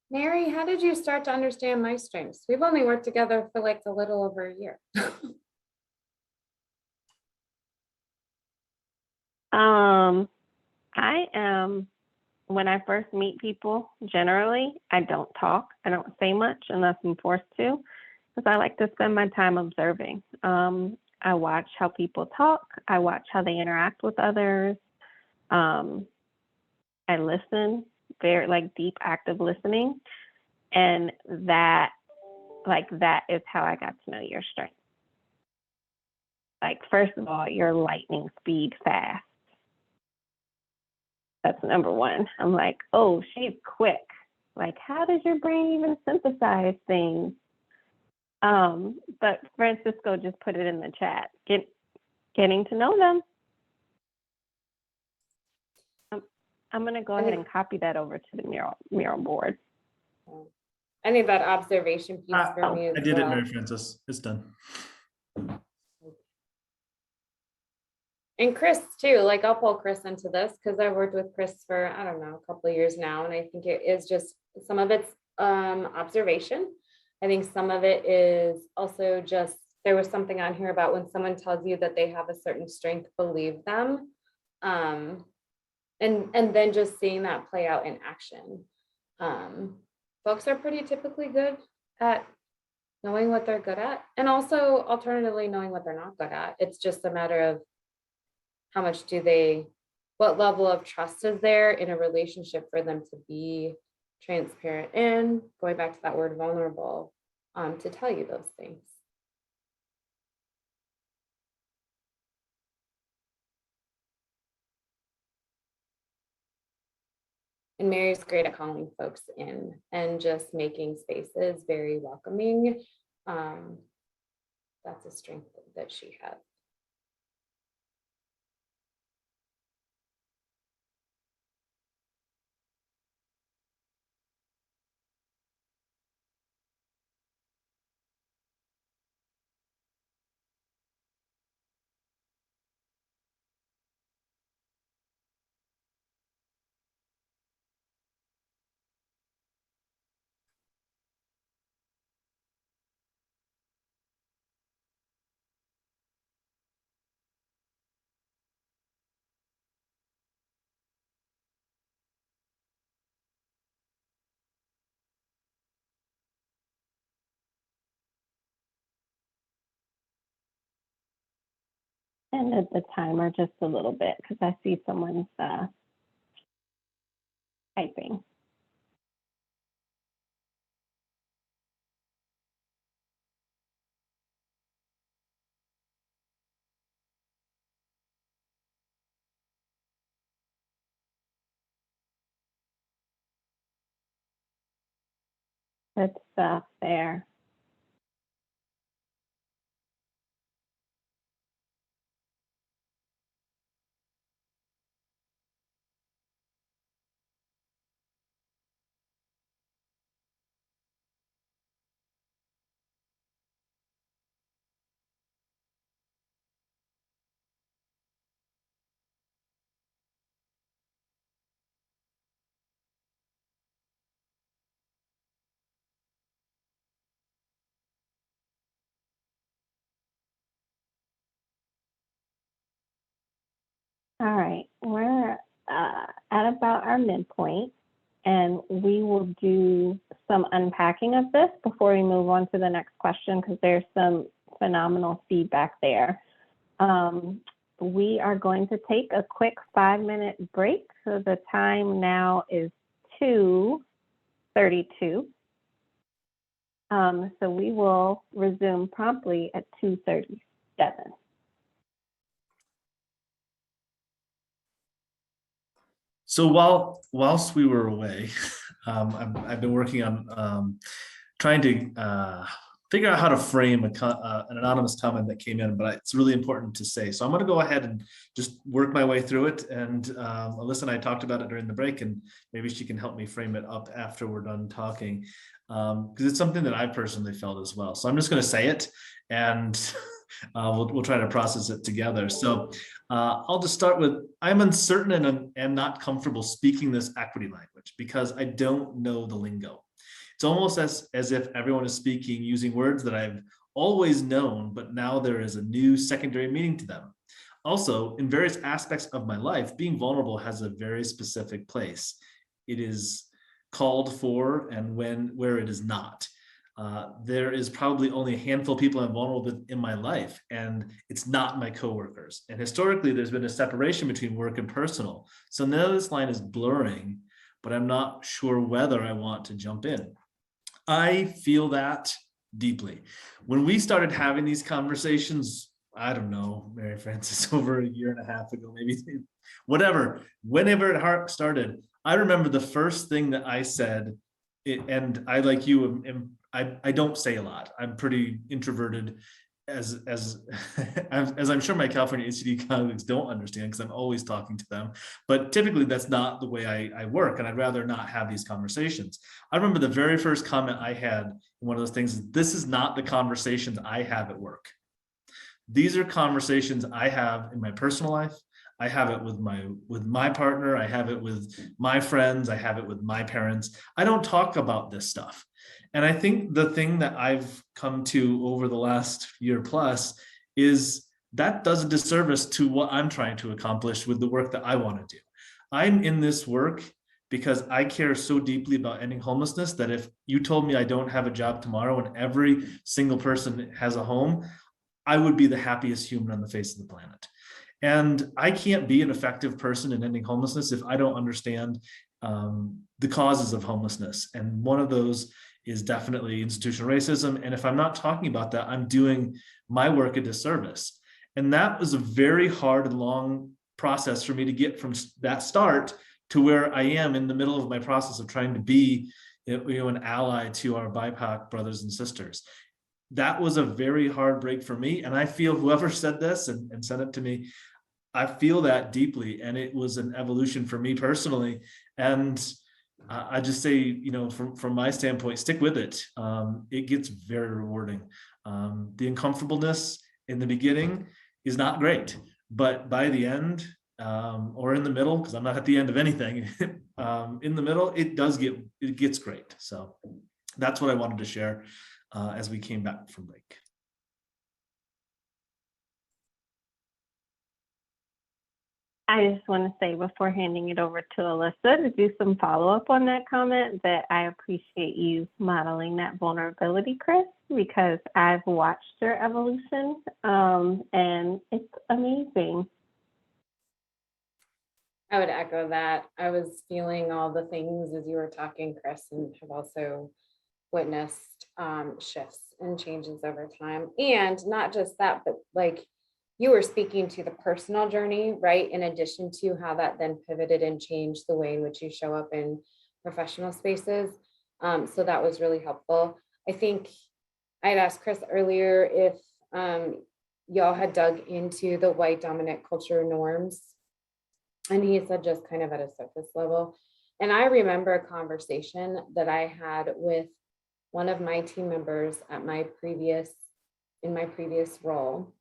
Mary, how did you start to understand my strengths? We've only worked together for like a little over a year. When I first meet people, generally, I don't talk. I don't say much unless I'm forced to, because I like to spend my time observing. I watch how people talk. I watch how they interact with others. I listen, very like deep, active listening. And that is how I got to know your strengths. Like, first of all, you're lightning speed fast. That's number one. I'm like, oh, she's quick. Like, how does your brain even synthesize things? But Francisco just put it in the chat. Getting to know them. I'm going to go ahead and copy that over to the mural board. I need that observation piece for me as well. I did it, Mary Frances. It's done. And Chris too, like I'll pull Chris into this because I've worked with Chris for, I don't know, a couple of years now. And I think it is just, some of it's observation. I think some of it is also just, there was something on here about when someone tells you that they have a certain strength, believe them. And then just seeing that play out in action. Folks are pretty typically good at knowing what they're good at, and also alternatively knowing what they're not good at. It's just a matter of how much what level of trust is there in a relationship for them to be transparent and, going back to that word, vulnerable, to tell you those things. And Mary's great at calling folks in and just making spaces very welcoming. That's a strength that she has. extended the timer just a little bit because I see someone's typing. Good stuff there. All right, we're at about our midpoint, and we will do some unpacking of this before we move on to the next question, because there's some phenomenal feedback there. We are going to take a quick 5-minute break. So the time now is 2:32. So we will resume promptly at 2:37. So whilst we were away, I've been working on trying to figure out how to frame an anonymous comment that came in, but it's really important to say. So I'm going to go ahead and just work my way through it. And Alyssa and I talked about it during the break, and maybe she can help me frame it up after we're done talking, because it's something that I personally felt as well. So I'm just going to say it, and we'll try to process it together. So I'll just start with, I'm uncertain and am not comfortable speaking this equity language because I don't know the lingo. It's almost as if everyone is speaking using words that I've always known, but now there is a new secondary meaning to them. Also, in various aspects of my life, being vulnerable has a very specific place. It is called for and where it is not. There is probably only a handful of people I'm vulnerable with in my life, and it's not my coworkers. And historically, there's been a separation between work and personal. So now this line is blurring, but I'm not sure whether I want to jump in. I feel that deeply. When we started having these conversations, I don't know, Mary Frances, over 1.5 years ago, maybe, whatever, whenever it started, I remember the first thing that I said, and I, like you, I don't say a lot. I'm pretty introverted, as I'm sure my California ACD colleagues don't understand, because I'm always talking to them. But typically that's not the way I work, and I'd rather not have these conversations. I remember the very first comment I had, one of those things, this is not the conversations I have at work. These are conversations I have in my personal life. I have it with my partner. I have it with my friends. I have it with my parents. I don't talk about this stuff. And I think the thing that I've come to over the last year plus is that does a disservice to what I'm trying to accomplish with the work that I want to do. I'm in this work because I care so deeply about ending homelessness that if you told me I don't have a job tomorrow and every single person has a home, I would be the happiest human on the face of the planet. And I can't be an effective person in ending homelessness if I don't understand the causes of homelessness. And one of those is definitely institutional racism. And if I'm not talking about that, I'm doing my work a disservice. And that was a very hard and long process for me to get from that start to where I am in the middle of my process of trying to be, an ally to our BIPOC brothers and sisters. That was a very hard break for me. And I feel whoever said this and sent it to me, I feel that deeply. And it was an evolution for me personally. And I just say, from my standpoint, stick with it. It gets very rewarding. The uncomfortableness in the beginning is not great, but by the end, or in the middle, because I'm not at the end of anything, in the middle, it gets great. So that's what I wanted to share as we came back from break. I just want to say before handing it over to Alyssa to do some follow-up on that comment that I appreciate you modeling that vulnerability, Chris, because I've watched your evolution and it's amazing. I would echo that. I was feeling all the things as you were talking, Chris, and have also witnessed shifts and changes over time. And not just that, but like you were speaking to the personal journey, right? In addition to how that then pivoted and changed the way in which you show up in professional spaces. So that was really helpful. I think I had asked Chris earlier if y'all had dug into the white dominant culture norms. And he said just kind of at a surface level. And I remember a conversation that I had with one of my team members at in my previous role.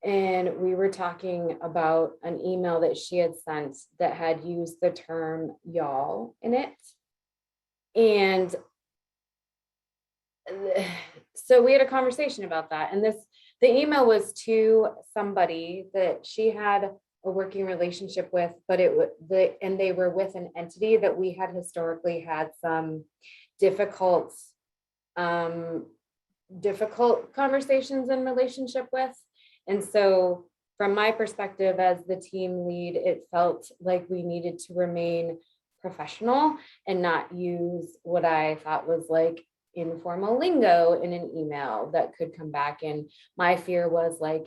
And we were talking about an email that she had sent that had used the term y'all in it. And so we had a conversation about that. And the email was to somebody that she had a working relationship with, but and they were with an entity that we had historically had some difficult conversations in relationship with. And so from my perspective as the team lead, it felt like we needed to remain professional and not use what I thought was like informal lingo in an email that could come back. And my fear was like,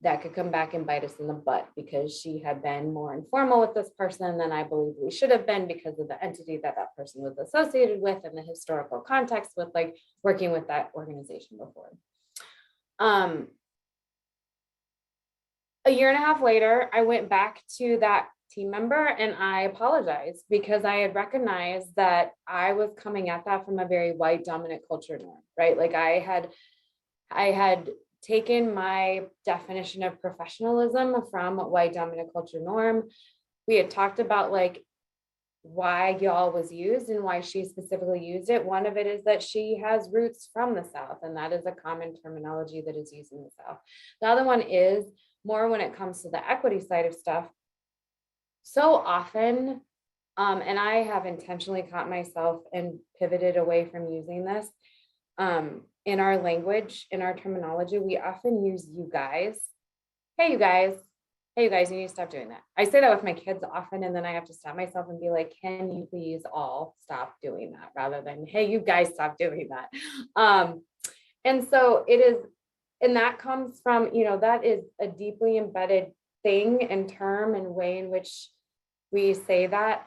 that could come back and bite us in the butt because she had been more informal with this person than I believe we should have been because of the entity that person was associated with and the historical context with like working with that organization before. A year and a half later, I went back to that team member and I apologized because I had recognized that I was coming at that from a very white dominant culture norm, right? Like I had taken my definition of professionalism from white dominant culture norm. We had talked about like why y'all was used and why she specifically used it. One of it is that she has roots from the South, and that is a common terminology that is used in the South. The other one is more when it comes to the equity side of stuff. So often, and I have intentionally caught myself and pivoted away from using this, in our language, in our terminology, we often use you guys. Hey, you guys. Hey, you guys, you need to stop doing that. I say that with my kids often, and then I have to stop myself and be like, can you please all stop doing that rather than, hey, you guys stop doing that. And so it is, and that comes from, that is a deeply embedded thing and term and way in which we say that.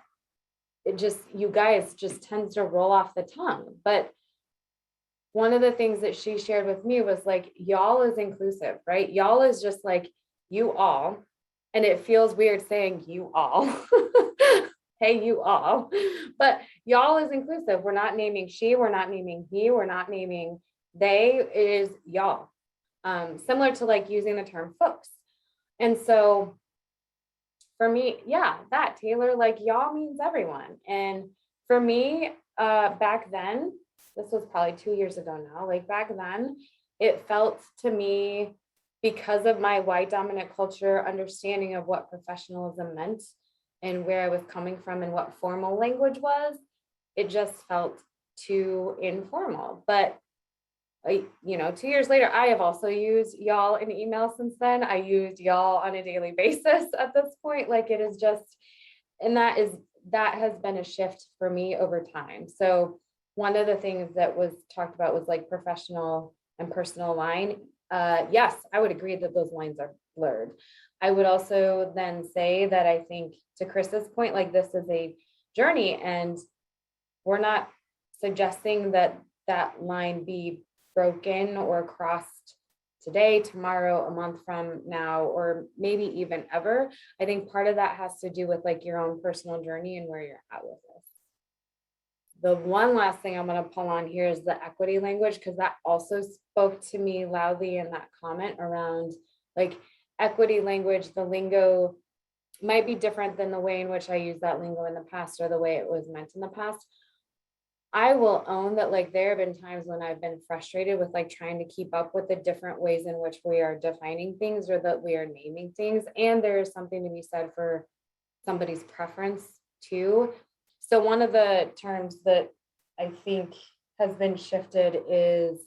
It just, you guys just tends to roll off the tongue. But one of the things that she shared with me was like, y'all is inclusive, right? Y'all is just like you all. And it feels weird saying you all. Hey, you all. But y'all is inclusive. We're not naming she, we're not naming he, we're not naming they, it is y'all. Similar to like using the term folks. And so for me, yeah, that Taylor, like y'all means everyone. And for me, back then, this was probably 2 years ago now, like back then, it felt to me, because of my white dominant culture understanding of what professionalism meant and where I was coming from and what formal language was, it just felt too informal. But 2 years later, I have also used y'all in email since then. I used y'all on a daily basis at this point. Like it is just, and that has been a shift for me over time. So one of the things that was talked about was like professional and personal line. Yes, I would agree that those lines are blurred. I would also then say that I think to Chris's point, like this is a journey and we're not suggesting that that line be broken or crossed today, tomorrow, a month from now, or maybe even ever. I think part of that has to do with like your own personal journey and where you're at with this. The one last thing I'm going to pull on here is the equity language, because that also spoke to me loudly in that comment around like equity language. The lingo might be different than the way in which I used that lingo in the past or the way it was meant in the past. I will own that, like, there have been times when I've been frustrated with like trying to keep up with the different ways in which we are defining things or that we are naming things. And there is something to be said for somebody's preference too. So one of the terms that I think has been shifted is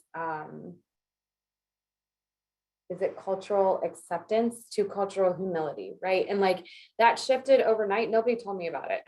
it cultural acceptance to cultural humility, right? And like that shifted overnight. Nobody told me about it.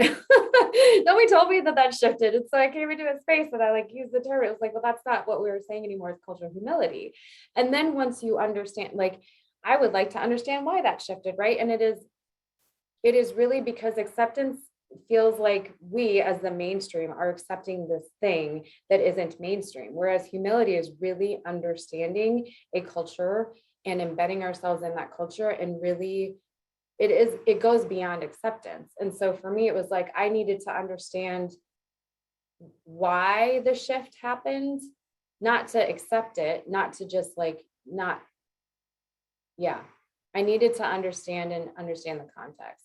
Nobody told me that that shifted. And so I came into a space that I like used the term. It was like, well, that's not what we were saying anymore. It's cultural humility. And then once you understand, like, I would like to understand why that shifted, right? And it is really because acceptance feels like we as the mainstream are accepting this thing that isn't mainstream, whereas humility is really understanding a culture and embedding ourselves in that culture. And really it goes beyond acceptance. And so for me, it was like I needed to understand why the shift happened, not to accept it, not to just like not, yeah, I needed to understand and understand the context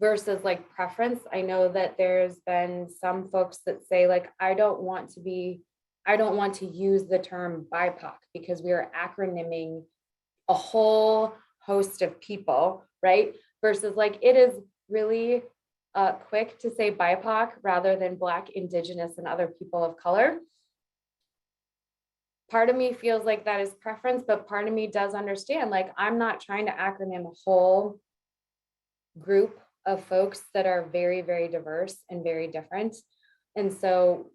versus like preference. I know that there's been some folks that say like, I don't want to use the term BIPOC because we are acronyming a whole host of people, right? Versus like, it is really quick to say BIPOC rather than Black, Indigenous, and other people of color. Part of me feels like that is preference, but part of me does understand, like, I'm not trying to acronym a whole group of folks that are very, very diverse and very different. And so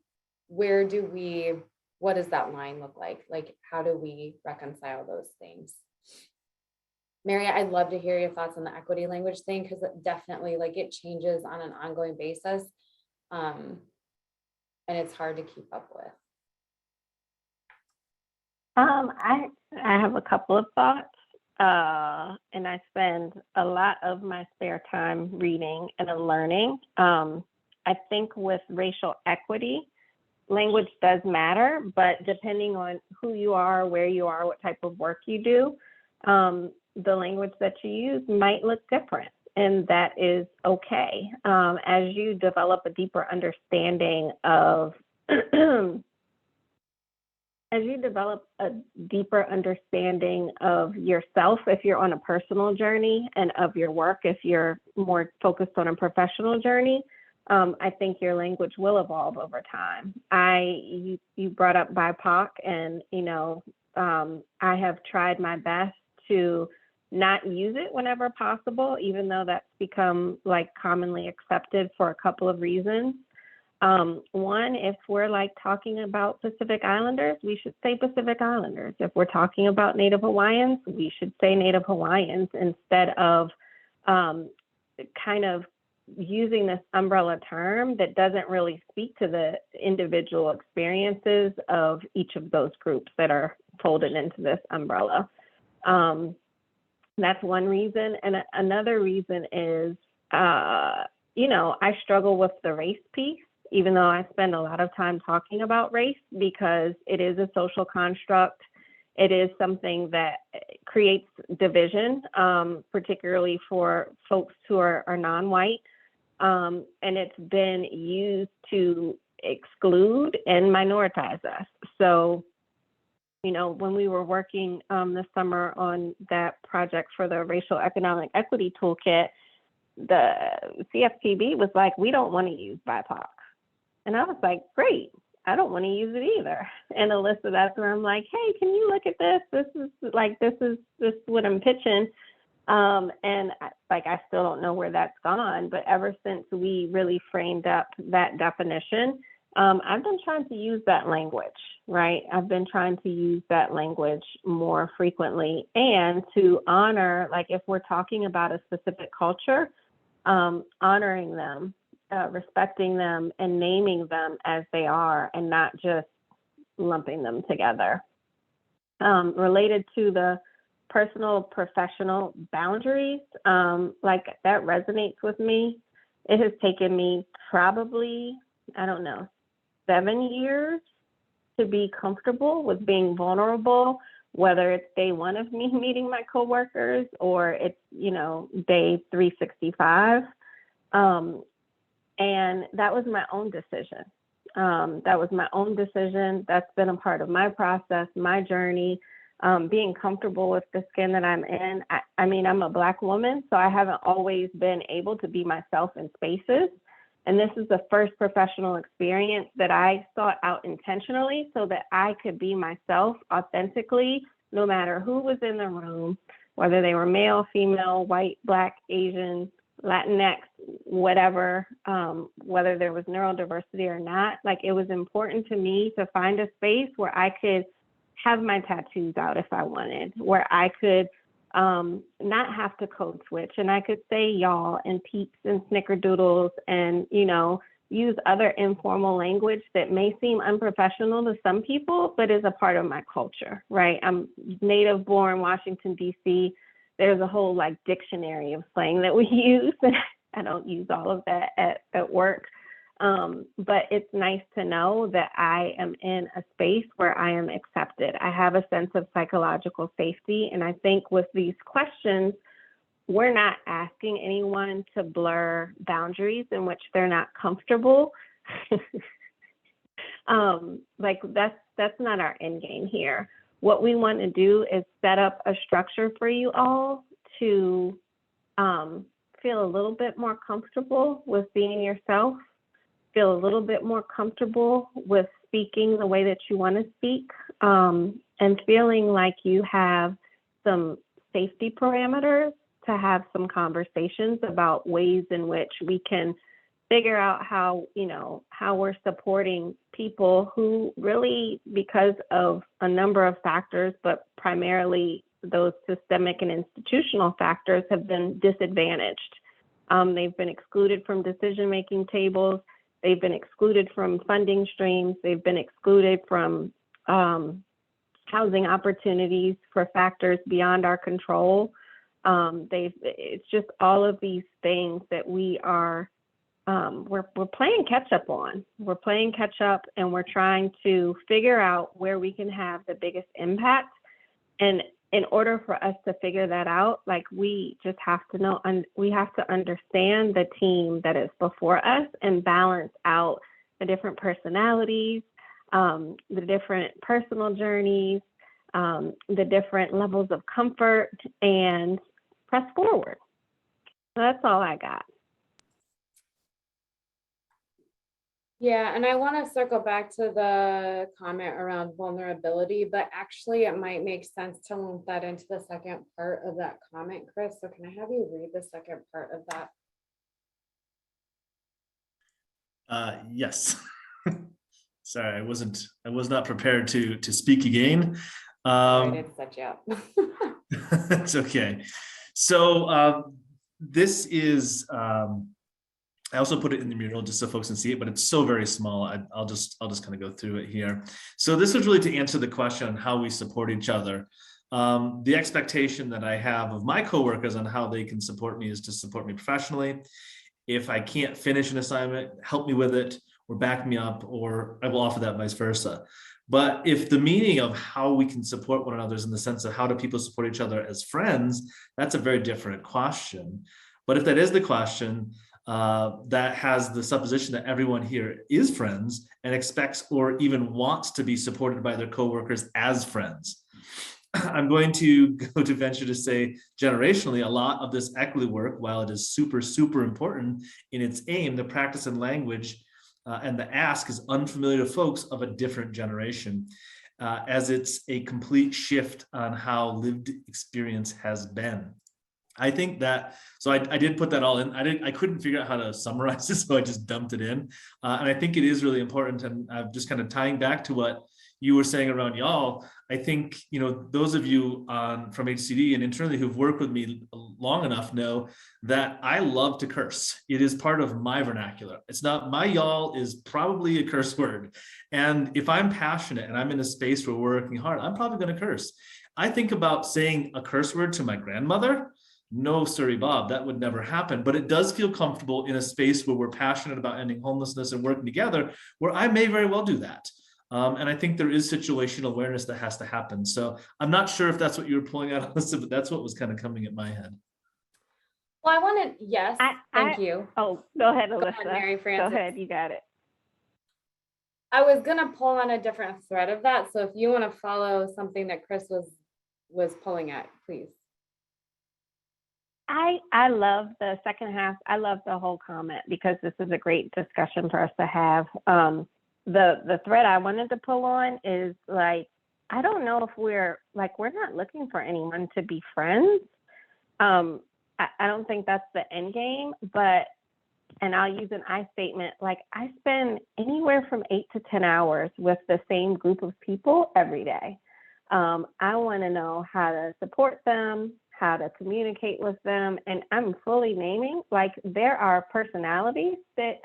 what does that line look like? Like, how do we reconcile those things? Mary, I'd love to hear your thoughts on the equity language thing, because it definitely, like, it changes on an ongoing basis. And it's hard to keep up with. I have a couple of thoughts, and I spend a lot of my spare time reading and learning. I think with racial equity, language does matter, but depending on who you are, where you are, what type of work you do, the language that you use might look different, and that is okay. As you develop a deeper understanding of yourself, if you're on a personal journey, and of your work, if you're more focused on a professional journey, I think your language will evolve over time. You brought up BIPOC, and I have tried my best to not use it whenever possible, even though that's become like commonly accepted for a couple of reasons. One, if we're like talking about Pacific Islanders, we should say Pacific Islanders. If we're talking about Native Hawaiians, we should say Native Hawaiians, instead of kind of using this umbrella term that doesn't really speak to the individual experiences of each of those groups that are folded into this umbrella. That's one reason. And another reason is, I struggle with the race piece, even though I spend a lot of time talking about race, because it is a social construct. It is something that creates division, particularly for folks who are non-white. And it's been used to exclude and minoritize us. So, when we were working this summer on that project for the Racial Economic Equity Toolkit, the CFPB was like, we don't want to use BIPOC. And I was like, great, I don't want to use it either. And Alyssa, that's where I'm like, hey, can you look at this? This is what I'm pitching. And I still don't know where that's gone, but ever since we really framed up that definition, I've been trying to use that language, right? I've been trying to use that language more frequently, and to honor, like if we're talking about a specific culture, honoring them, respecting them, and naming them as they are, and not just lumping them together. Related to the personal, professional boundaries, that resonates with me. It has taken me probably, 7 years to be comfortable with being vulnerable, whether it's day one of me meeting my coworkers or it's, day 365. And that was my own decision. That was my own decision. That's been a part of my process, my journey, being comfortable with the skin that I'm in. I mean, I'm a Black woman, so I haven't always been able to be myself in spaces. And this is the first professional experience that I sought out intentionally so that I could be myself authentically, no matter who was in the room, whether they were male, female, white, Black, Asian, Latinx, whatever, whether there was neurodiversity or not. Like, it was important to me to find a space where I could have my tattoos out if I wanted, where I could not have to code switch, and I could say y'all and peeps and snickerdoodles and, you know, use other informal language that may seem unprofessional to some people, but is a part of my culture, right? I'm native born Washington, D.C. There's a whole like dictionary of slang that we use. I don't use all of that at work. But it's nice to know that I am in a space where I am accepted. I have a sense of psychological safety. And I think with these questions, we're not asking anyone to blur boundaries in which they're not comfortable. Like that's not our end game here. What we want to do is set up a structure for you all to feel a little bit more comfortable with being yourself, feel a little bit more comfortable with speaking the way that you want to speak, and feeling like you have some safety parameters to have some conversations about ways in which we can figure out how, you know, how we're supporting people who really, because of a number of factors, but primarily those systemic and institutional factors, have been disadvantaged. They've been excluded from decision-making tables. They've been excluded from funding streams. They've been excluded from housing opportunities for factors beyond our control. It's just all of these things that we are, we're playing catch up on. We're playing catch up, and we're trying to figure out where we can have the biggest impact. And in order for us to figure that out, like, we just have to know, we have to understand the team that is before us and balance out the different personalities, the different personal journeys, the different levels of comfort, and press forward. So that's all I got. Yeah, and I want to circle back to the comment around vulnerability, but actually it might make sense to lump that into the second part of that comment, Chris. So can I have you read the second part of that? Yes. Sorry, I was not prepared to speak again. I did set you up. It's okay. So this is, I also put it in the mural just so folks can see it, but it's so very small. I'll just kind of go through it here. So this was really to answer the question on how we support each other. The expectation that I have of my coworkers on how they can support me is to support me professionally. If I can't finish an assignment, help me with it, or back me up, or I will offer that vice versa. But if the meaning of how we can support one another is in the sense of how do people support each other as friends, that's a very different question. But if that is the question, that has the supposition that everyone here is friends and expects or even wants to be supported by their coworkers as friends. I'm going to go to venture to say generationally, a lot of this equity work, while it is super, super important in its aim, the practice and language and the ask is unfamiliar to folks of a different generation, as it's a complete shift on how lived experience has been. I think that, so I did put that all in. I couldn't figure out how to summarize this, so I just dumped it in. And I think it is really important. And I'm just kind of tying back to what you were saying around y'all. I think, you know, those of you from HCD and internally who've worked with me long enough know that I love to curse. It is part of my vernacular. It's not, my y'all is probably a curse word. And if I'm passionate and I'm in a space where we're working hard, I'm probably going to curse. I think about saying a curse word to my grandmother. No, sorry, Bob, that would never happen. But it does feel comfortable in a space where we're passionate about ending homelessness and working together, where I may very well do that. And I think there is situational awareness that has to happen. So I'm not sure if that's what you were pulling out, Alyssa, but that's what was kind of coming at my head. Well, I wanted, yes, thank you. Oh, go ahead, Alyssa. Go on, Mary Frances. Go ahead, you got it. I was gonna pull on a different thread of that. So if you want to follow something that Chris was pulling at, please. I love the second half. I love the whole comment because this is a great discussion for us to have. The thread I wanted to pull on is like, I don't know if we're not looking for anyone to be friends. I don't think that's the end game, but, and I'll use an I statement, like I spend anywhere from 8 to 10 hours with the same group of people every day. I want to know how to support them, how to communicate with them. And I'm fully naming, like there are personalities that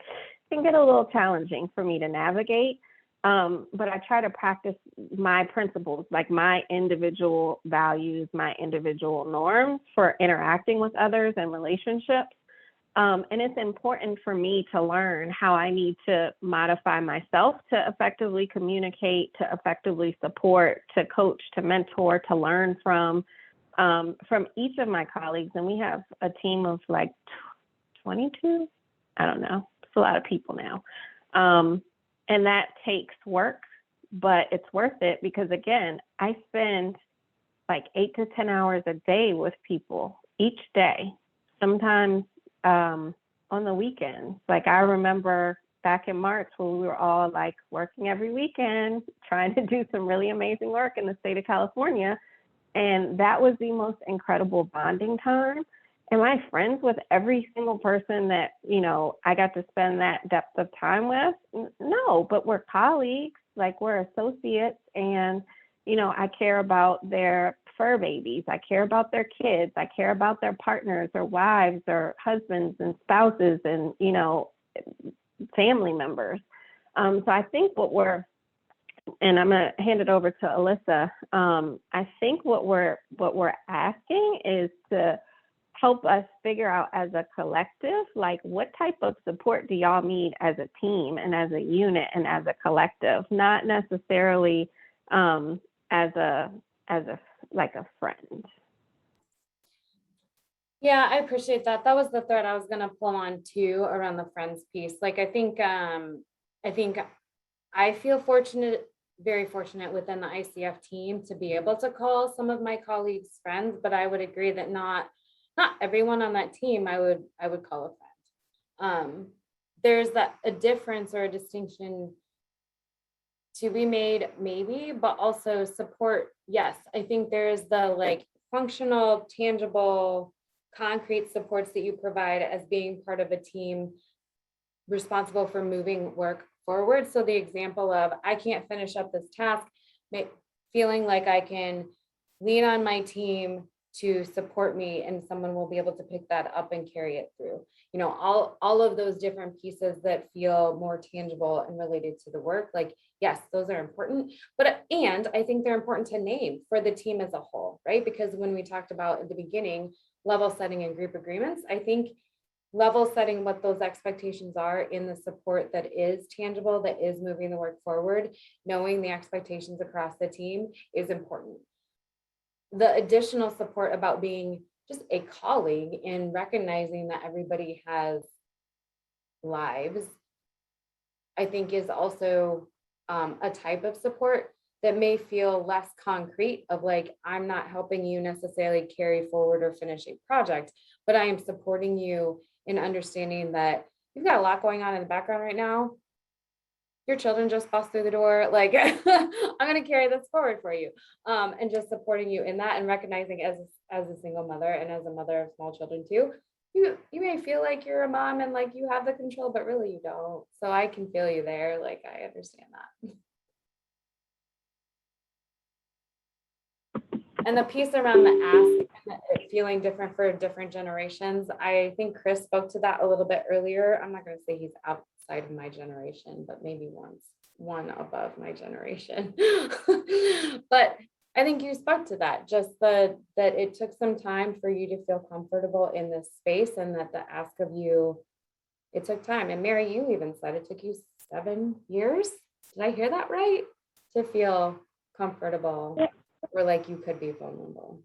can get a little challenging for me to navigate. But I try to practice my principles, like my individual values, my individual norms for interacting with others and relationships. And it's important for me to learn how I need to modify myself to effectively communicate, to effectively support, to coach, to mentor, to learn from each of my colleagues. And we have a team of like 22, I don't know, it's a lot of people now. And that takes work, but it's worth it because again, I spend like 8 to 10 hours a day with people each day, sometimes on the weekends. Like I remember back in March when we were all like working every weekend, trying to do some really amazing work in the state of California. And that was the most incredible bonding time. Am I friends with every single person that, you know, I got to spend that depth of time with? No, but we're colleagues, like we're associates. And, you know, I care about their fur babies. I care about their kids. I care about their partners or wives or husbands and spouses and, you know, family members. So I think and I'm going to hand it over to Alyssa. I think what we're asking is to help us figure out as a collective, like what type of support do y'all need as a team and as a unit and as a collective, not necessarily as a friend. Yeah, I appreciate that. That was the thread I was gonna pull on too around the friends piece. Like I think I feel fortunate, very fortunate within the ICF team to be able to call some of my colleagues friends, but I would agree that not everyone on that team I would call a friend. There's a difference or a distinction to be made maybe, but also support. Yes, I think there's the like functional, tangible, concrete supports that you provide as being part of a team responsible for moving work forward. So the example of I can't finish up this task, feeling like I can lean on my team to support me and someone will be able to pick that up and carry it through. You know, all of those different pieces that feel more tangible and related to the work, like, yes, those are important, and I think they're important to name for the team as a whole, right? Because when we talked about at the beginning, level setting and group agreements, I think level setting what those expectations are in the support that is tangible, that is moving the work forward, knowing the expectations across the team is important. The additional support about being just a colleague and recognizing that everybody has lives, I think is also a type of support that may feel less concrete of like, I'm not helping you necessarily carry forward or finish a project, but I am supporting you in understanding that you've got a lot going on in the background right now. Your children just bust through the door. Like, I'm going to carry this forward for you. And just supporting you in that and recognizing as a single mother and as a mother of small children too, you may feel like you're a mom and like you have the control, but really you don't. So I can feel you there. Like, I understand that. And the piece around the ask and it feeling different for different generations, I think Chris spoke to that a little bit earlier. I'm not going to say he's outside of my generation, but maybe one above my generation. But I think you spoke to that, just that it took some time for you to feel comfortable in this space and that the ask of you, it took time. And Mary, you even said it took you 7 years. Did I hear that right? To feel comfortable. Yeah. Or like you could be vulnerable.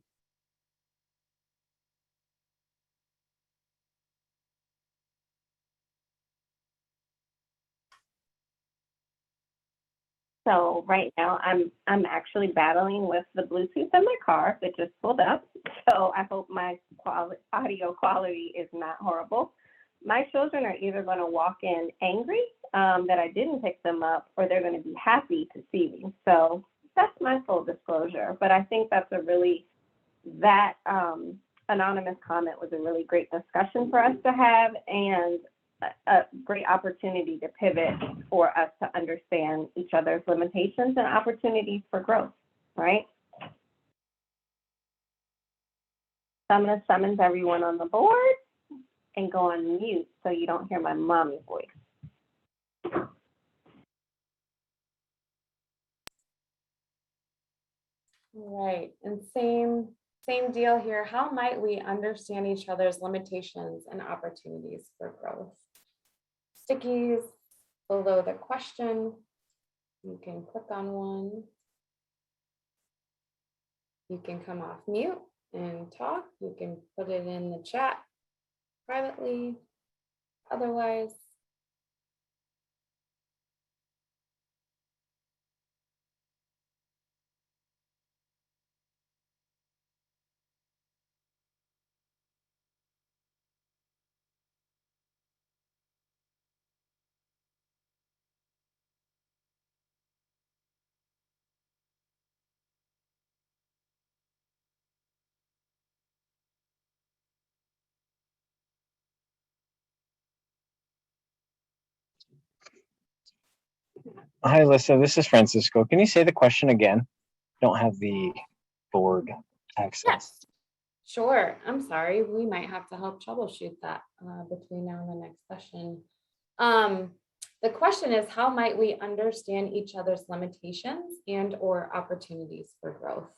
So right now I'm actually battling with the Bluetooth in my car that just pulled up. So I hope my audio quality is not horrible. My children are either going to walk in angry that I didn't pick them up, or they're going to be happy to see me. So that's my full disclosure. But I think that's that anonymous comment was a really great discussion for us to have, and a great opportunity to pivot for us to understand each other's limitations and opportunities for growth, right? So I'm going to summons everyone on the board and go on mute so you don't hear my mommy voice. Right, and same deal here. How might we understand each other's limitations and opportunities for growth? Stickies below the question. You can click on one. You can come off mute and talk. You can put it in the chat privately. Otherwise, Hi, Alyssa. This is Francisco. Can you say the question again? Don't have the board access. yes, sure. I'm sorry. We might have to help troubleshoot that between now and the next session. The question is, how might we understand each other's limitations and or opportunities for growth?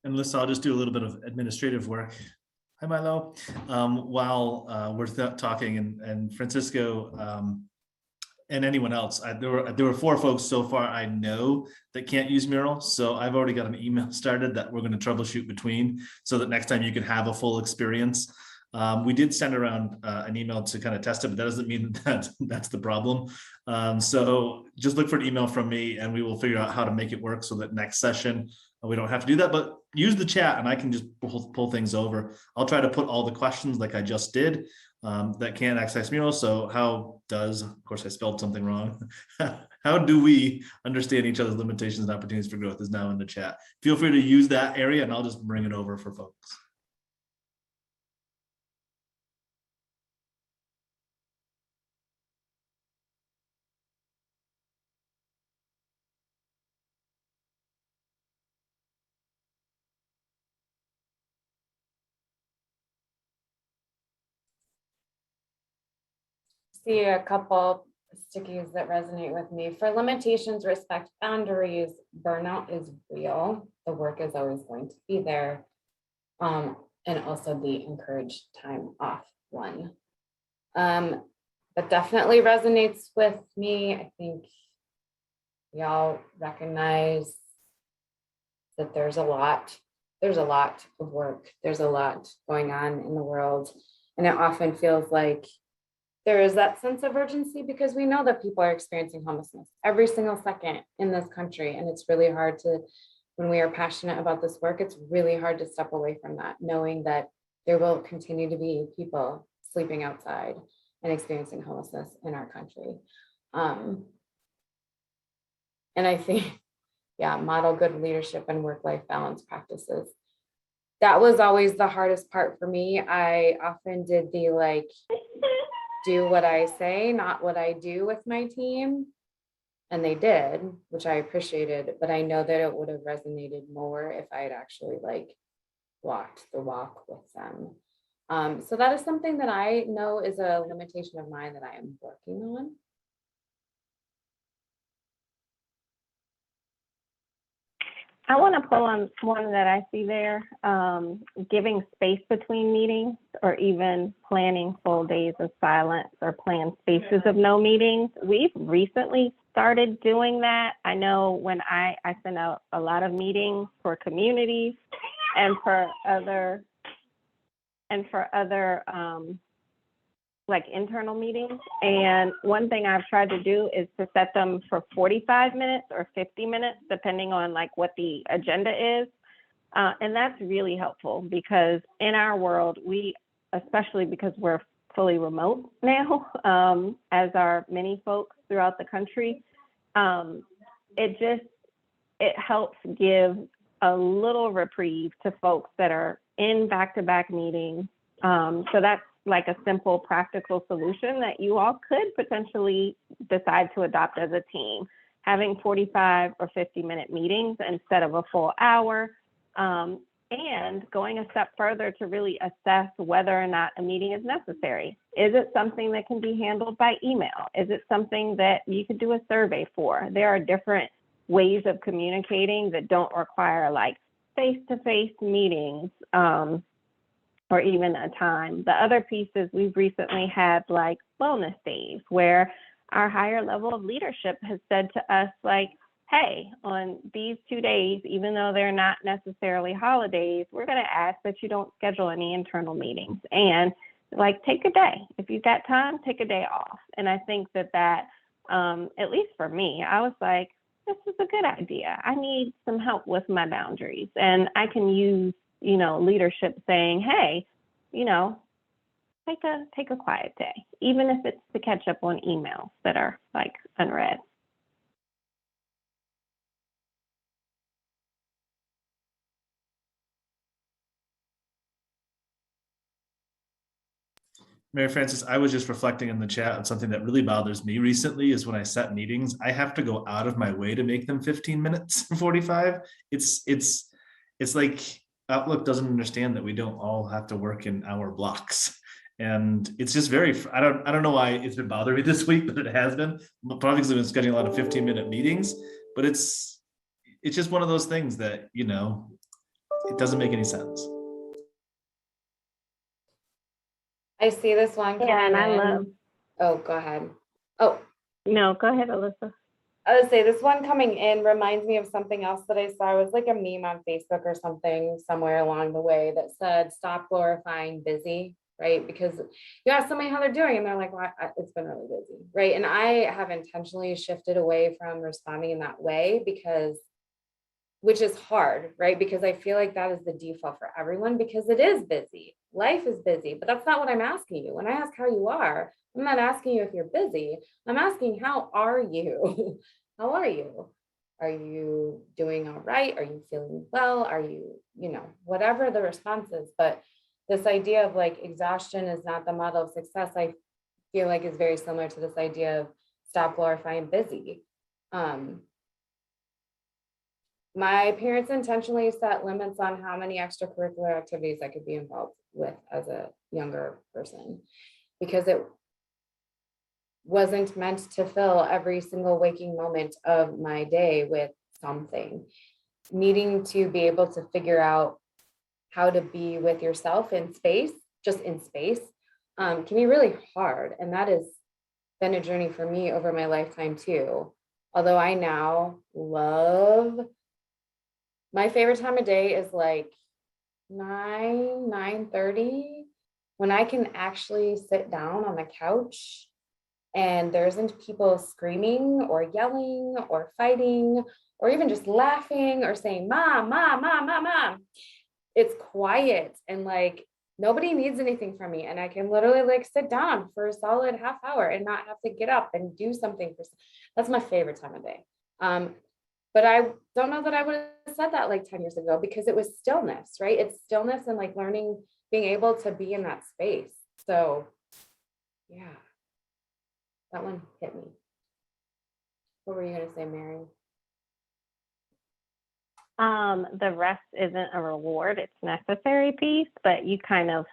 And Lisa, I'll just do a little bit of administrative work. Hi, Milo. While we're talking, and Francisco and anyone else, there were 4 folks so far I know that can't use Mural. So I've already got an email started that we're going to troubleshoot between, so that next time you can have a full experience. We did send around an email to kind of test it, but that doesn't mean that that's the problem. So just look for an email from me and we will figure out how to make it work so that next session we don't have to do that, but use the chat and I can just pull things over. I'll try to put all the questions like I just did that can't access Mural. So how does, of course I spelled something wrong. How do we understand each other's limitations and opportunities for growth is now in the chat. Feel free to use that area and I'll just bring it over for folks. See a couple stickies that resonate with me. For limitations, respect boundaries, burnout is real. The work is always going to be there. And also the encouraged time off one. But definitely resonates with me. I think y'all recognize that there's a lot of work. There's a lot going on in the world. And it often feels like there is that sense of urgency because we know that people are experiencing homelessness every single second in this country. And it's really hard to, when we are passionate about this work, it's really hard to step away from that, knowing that there will continue to be people sleeping outside and experiencing homelessness in our country. And I think, yeah, model good leadership and work-life balance practices. That was always the hardest part for me. I often did the like, do what I say, not what I do with my team. And they did, which I appreciated, but I know that it would have resonated more if I had actually like walked the walk with them. So that is something that I know is a limitation of mine that I am working on. I want to pull on one that I see there, giving space between meetings or even planning full days of silence or planned spaces of no meetings. We've recently started doing that. I know when I send out a lot of meetings for communities and for other like internal meetings. And one thing I've tried to do is to set them for 45 minutes or 50 minutes, depending on like what the agenda is. And that's really helpful because in our world, especially because we're fully remote now, as are many folks throughout the country, it helps give a little reprieve to folks that are in back-to-back meetings. So that's like a simple practical solution that you all could potentially decide to adopt as a team, having 45 or 50-minute meetings instead of a full hour, and going a step further to really assess whether or not a meeting is necessary. Is it something that can be handled by email? Is it something that you could do a survey for? There are different ways of communicating that don't require like face-to-face meetings, or even a time. The other piece is we've recently had like wellness days where our higher level of leadership has said to us like, hey, on these 2 days, even though they're not necessarily holidays, we're going to ask that you don't schedule any internal meetings and like take a day. If you've got time, take a day off. And I think that at least for me, I was like, this is a good idea. I need some help with my boundaries, and I can use leadership saying, hey, take a quiet day, even if it's to catch up on emails that are like unread. Mary Frances, I was just reflecting in the chat on something that really bothers me recently is when I set meetings, I have to go out of my way to make them 15 minutes, 45. It's like Outlook doesn't understand that we don't all have to work in hour blocks. And it's just I don't know why it's been bothering me this week, but it has been. Probably because I've been scheduling a lot of 15-minute meetings, but it's just one of those things that, it doesn't make any sense. I see this one coming Yeah, and I in. love. Oh, go ahead. Oh, No, go ahead, Alyssa. I would say this one coming in reminds me of something else that I saw. It was like a meme on Facebook or something somewhere along the way that said, stop glorifying busy, right? Because you ask somebody how they're doing and they're like, well, it's been really busy, right? And I have intentionally shifted away from responding in that way which is hard, right? Because I feel like that is the default for everyone because it is busy. Life is busy, but that's not what I'm asking you. When I ask how you are, I'm not asking you if you're busy. I'm asking, how are you? How are you? Are you doing all right? Are you feeling well? Are you, whatever the response is. But this idea of like exhaustion is not the model of success, I feel like is very similar to this idea of stop glorifying busy. My parents intentionally set limits on how many extracurricular activities I could be involved with as a younger person, because it wasn't meant to fill every single waking moment of my day with something. Needing to be able to figure out how to be with yourself in space, just in space, can be really hard. And that has been a journey for me over my lifetime too. Although I now love, my favorite time of day is like 9:30, when I can actually sit down on the couch and there isn't people screaming or yelling or fighting or even just laughing or saying, mom, mom, mom, mom, mom. It's quiet and like nobody needs anything from me. And I can literally like sit down for a solid half hour and not have to get up and do something. That's my favorite time of day. But I don't know that I would have said that like 10 years ago because it was stillness, right? It's stillness and like learning, being able to be in that space. So yeah, that one hit me. What were you going to say, Mary? The rest isn't a reward, it's necessary piece, but you kind of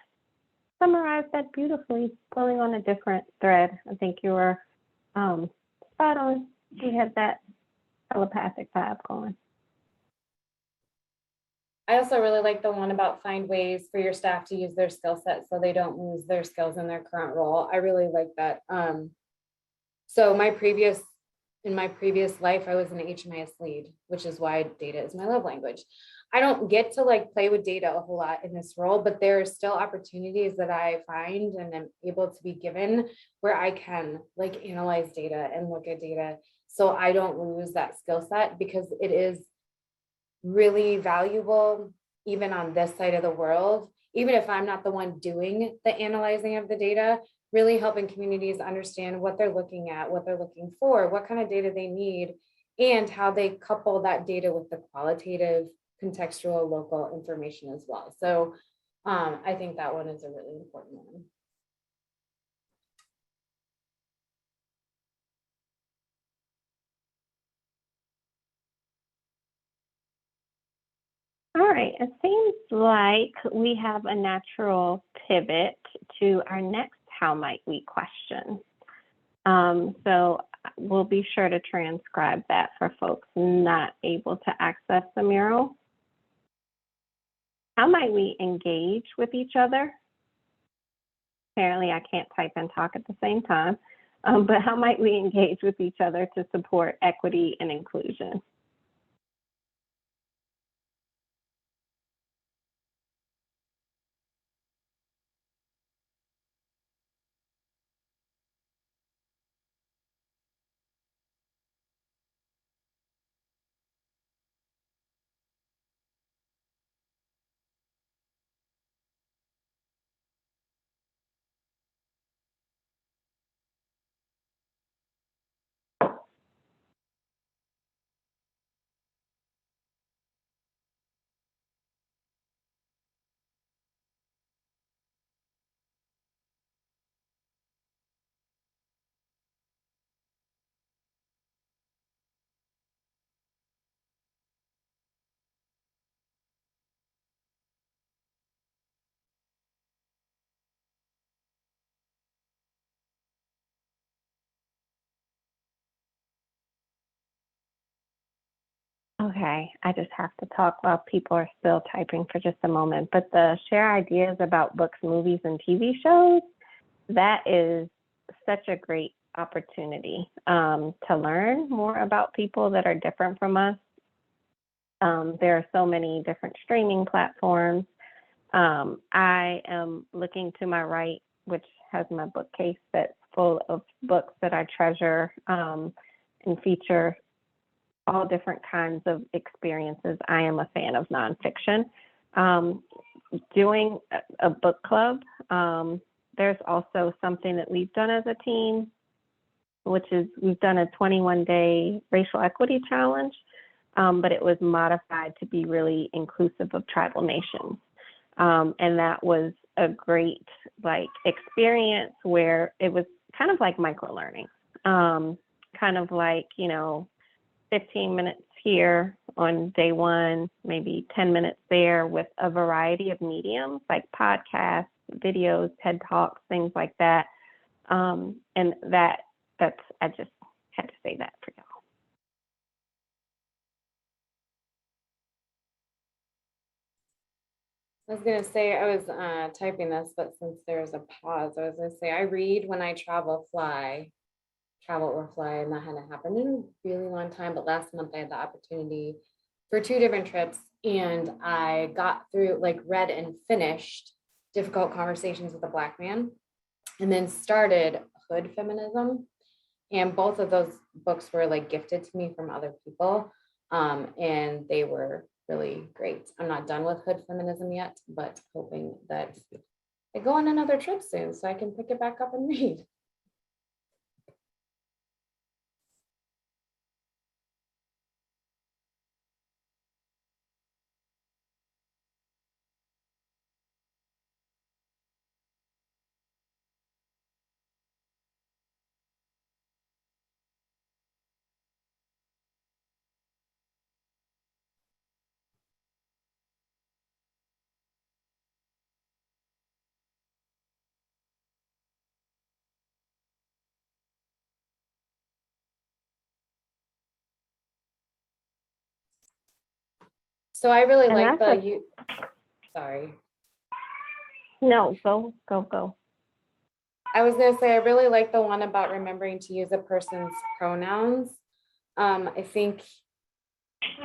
summarized that beautifully, pulling on a different thread. I think you were spot on. You had that telepathic vibe going. I also really like the one about find ways for your staff to use their skill set so they don't lose their skills in their current role. I really like that. So in my previous life, I was an HMIS lead, which is why data is my love language. I don't get to like play with data a whole lot in this role, but there are still opportunities that I find and I'm able to be given where I can like analyze data and look at data. So I don't lose that skill set, because it is really valuable even on this side of the world, even if I'm not the one doing the analyzing of the data, really helping communities understand what they're looking at, what they're looking for, what kind of data they need, and how they couple that data with the qualitative, contextual, local information as well. So I think that one is a really important one. All right, it seems like we have a natural pivot to our next how might we question. So we'll be sure to transcribe that for folks not able to access the mural. How might we engage with each other? Apparently I can't type and talk at the same time, but how might we engage with each other to support equity and inclusion? Okay, I just have to talk while people are still typing for just a moment. But the share ideas about books, movies, and TV shows, that is such a great opportunity to learn more about people that are different from us. There are so many different streaming platforms. I am looking to my right, which has my bookcase that's full of books that I treasure and feature all different kinds of experiences. I am a fan of nonfiction. Doing a book club, there's also something that we've done as a team, which is we've done a 21-day racial equity challenge, but it was modified to be really inclusive of tribal nations. And that was a great experience where it was kind of like micro-learning, kind of like, 15 minutes here on day one, maybe 10 minutes there, with a variety of mediums like podcasts, videos, TED Talks, things like that. And I just had to say that for y'all. I was going to say, I was typing this, but since there's a pause, I was going to say, I read when I travel or fly, and that hadn't happened in a really long time. But last month I had the opportunity for 2 different trips, and I got through, read and finished Difficult Conversations with a Black Man, and then started Hood Feminism. And both of those books were gifted to me from other people. And they were really great. I'm not done with Hood Feminism yet, but hoping that I go on another trip soon so I can pick it back up and read. So I really like sorry. No, go. I was going to say, I really like the one about remembering to use a person's pronouns. I think,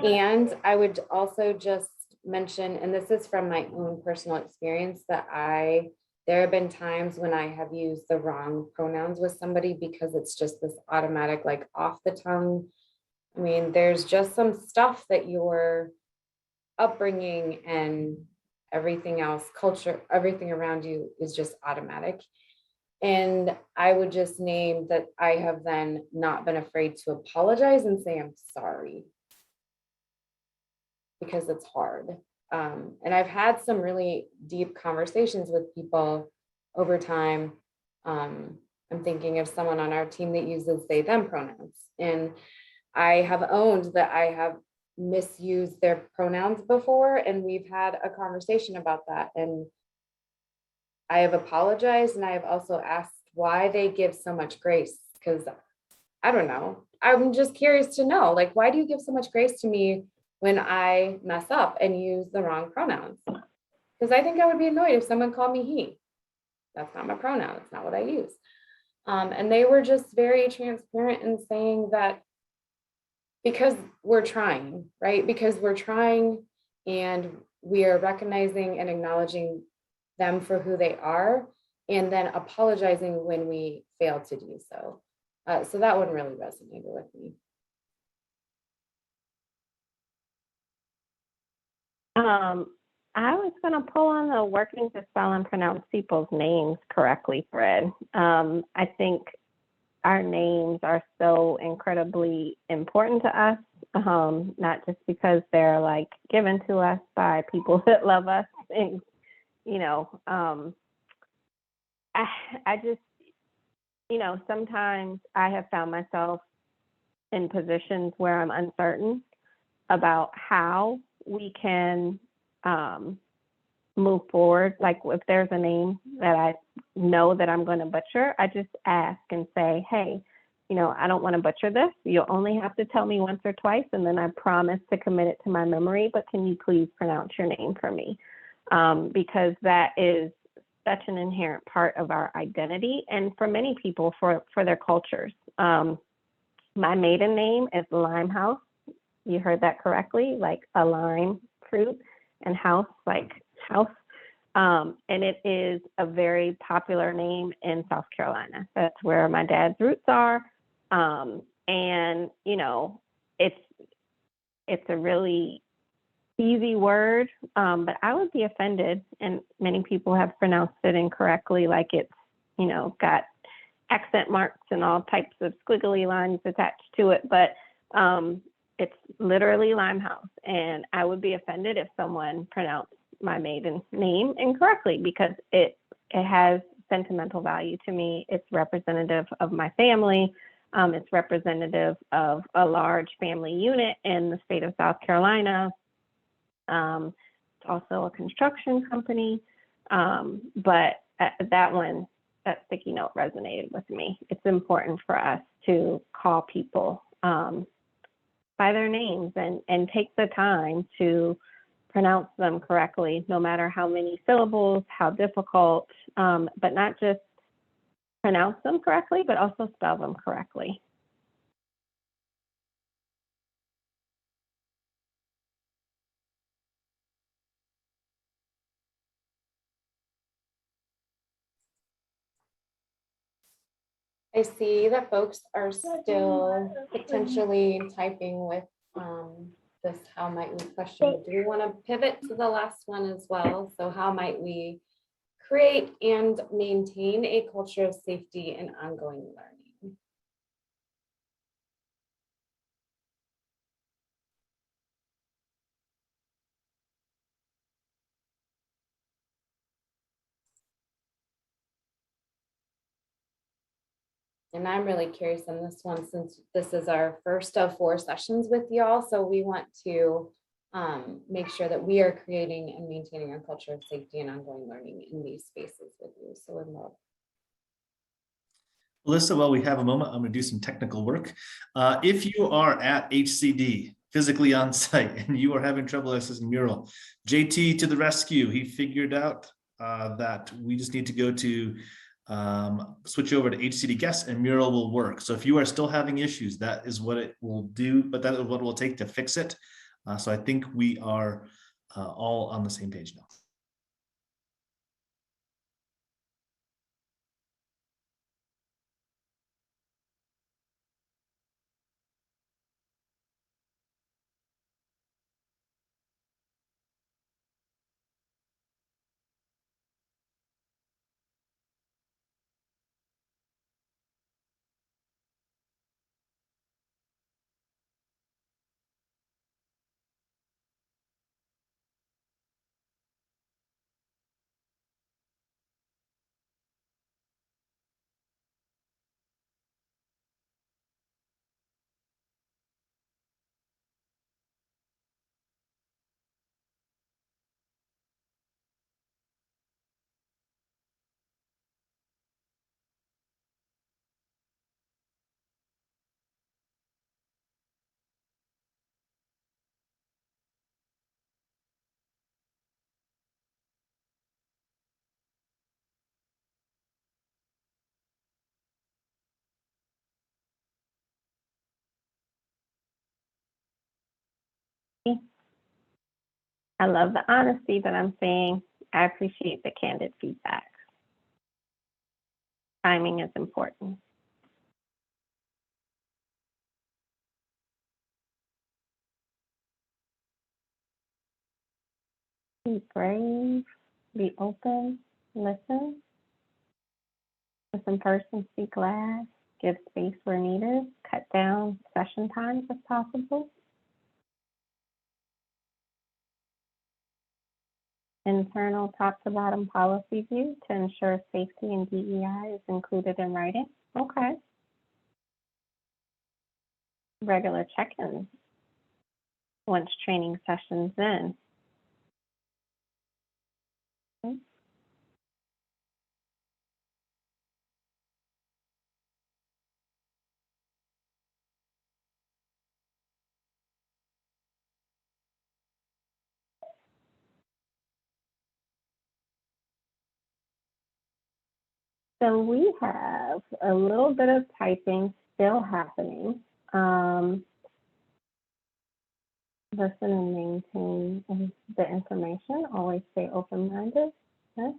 and I would also just mention, and this is from my own personal experience, that there have been times when I have used the wrong pronouns with somebody because it's just this automatic, like off the tongue. I mean, there's just some stuff that your upbringing and everything else, culture, everything around you is just automatic. And I would just name that I have then not been afraid to apologize and say, I'm sorry, because it's hard. And I've had some really deep conversations with people over time. I'm thinking of someone on our team that uses they, them pronouns. And I have owned that I have misused their pronouns before, and we've had a conversation about that. And I have apologized, and I have also asked why they give so much grace, because I don't know. I'm just curious to know, like, why do you give so much grace to me when I mess up and use the wrong pronouns? Because I think I would be annoyed if someone called me he. That's not my pronoun. It's not what I use. And they were just very transparent in saying that because we're trying, right? Because we're trying and we are recognizing and acknowledging them for who they are, and then apologizing when we fail to do so. So that one really resonated with me. I was going to pull on the working to spell and pronounce people's names correctly thread. I think our names are so incredibly important to us, not just because they're like given to us by people that love us. And, you know, I just, you know, sometimes I have found myself in positions where I'm uncertain about how we can move forward. Like if there's a name that I know that I'm going to butcher, I just ask and say, hey, you know, I don't want to butcher this. You'll only have to tell me once or twice, and then I promise to commit it to my memory, but can you please pronounce your name for me? Because that is such an inherent part of our identity, and for many people, for their cultures. My maiden name is Limehouse. You heard that correctly, like a lime fruit, and house, like house. And it is a very popular name in South Carolina. That's where my dad's roots are. And, you know, it's a really easy word, but I would be offended, and many people have pronounced it incorrectly, like it's, you know, got accent marks and all types of squiggly lines attached to it, but it's literally Limehouse, and I would be offended if someone pronounced my maiden name incorrectly, because it has sentimental value to me. It's representative of my family. It's representative of a large family unit in the state of South Carolina. It's also a construction company, but that sticky note resonated with me. It's important for us to call people by their names and take the time to pronounce them correctly, no matter how many syllables, how difficult, but not just pronounce them correctly, but also spell them correctly. I see that folks are still potentially typing with this how might we question. Do we want to pivot to the last one as well? So how might we create and maintain a culture of safety and ongoing learning? And I'm really curious on this one, since this is our first of 4 sessions with y'all. So we want to make sure that we are creating and maintaining a culture of safety and ongoing learning in these spaces with you. So we'd love. Alyssa, while we have a moment, I'm going to do some technical work. If you are at HCD physically on site and you are having trouble accessing Mural, JT to the rescue. He figured out that we just need to go to switch over to HCD guests and Mural will work. So if you are still having issues, that is what it will do, but that is what it will take to fix it. So I think we are all on the same page now. I love the honesty that I'm seeing. I appreciate the candid feedback. Timing is important. Be brave, be open, listen first and speak last, give space where needed, cut down session times if possible. Internal top to bottom policy view to ensure safety and DEI is included in writing. Okay. Regular check-ins once training sessions in. Okay. So we have a little bit of typing still happening. Listen and maintain the information. Always stay open-minded. Okay.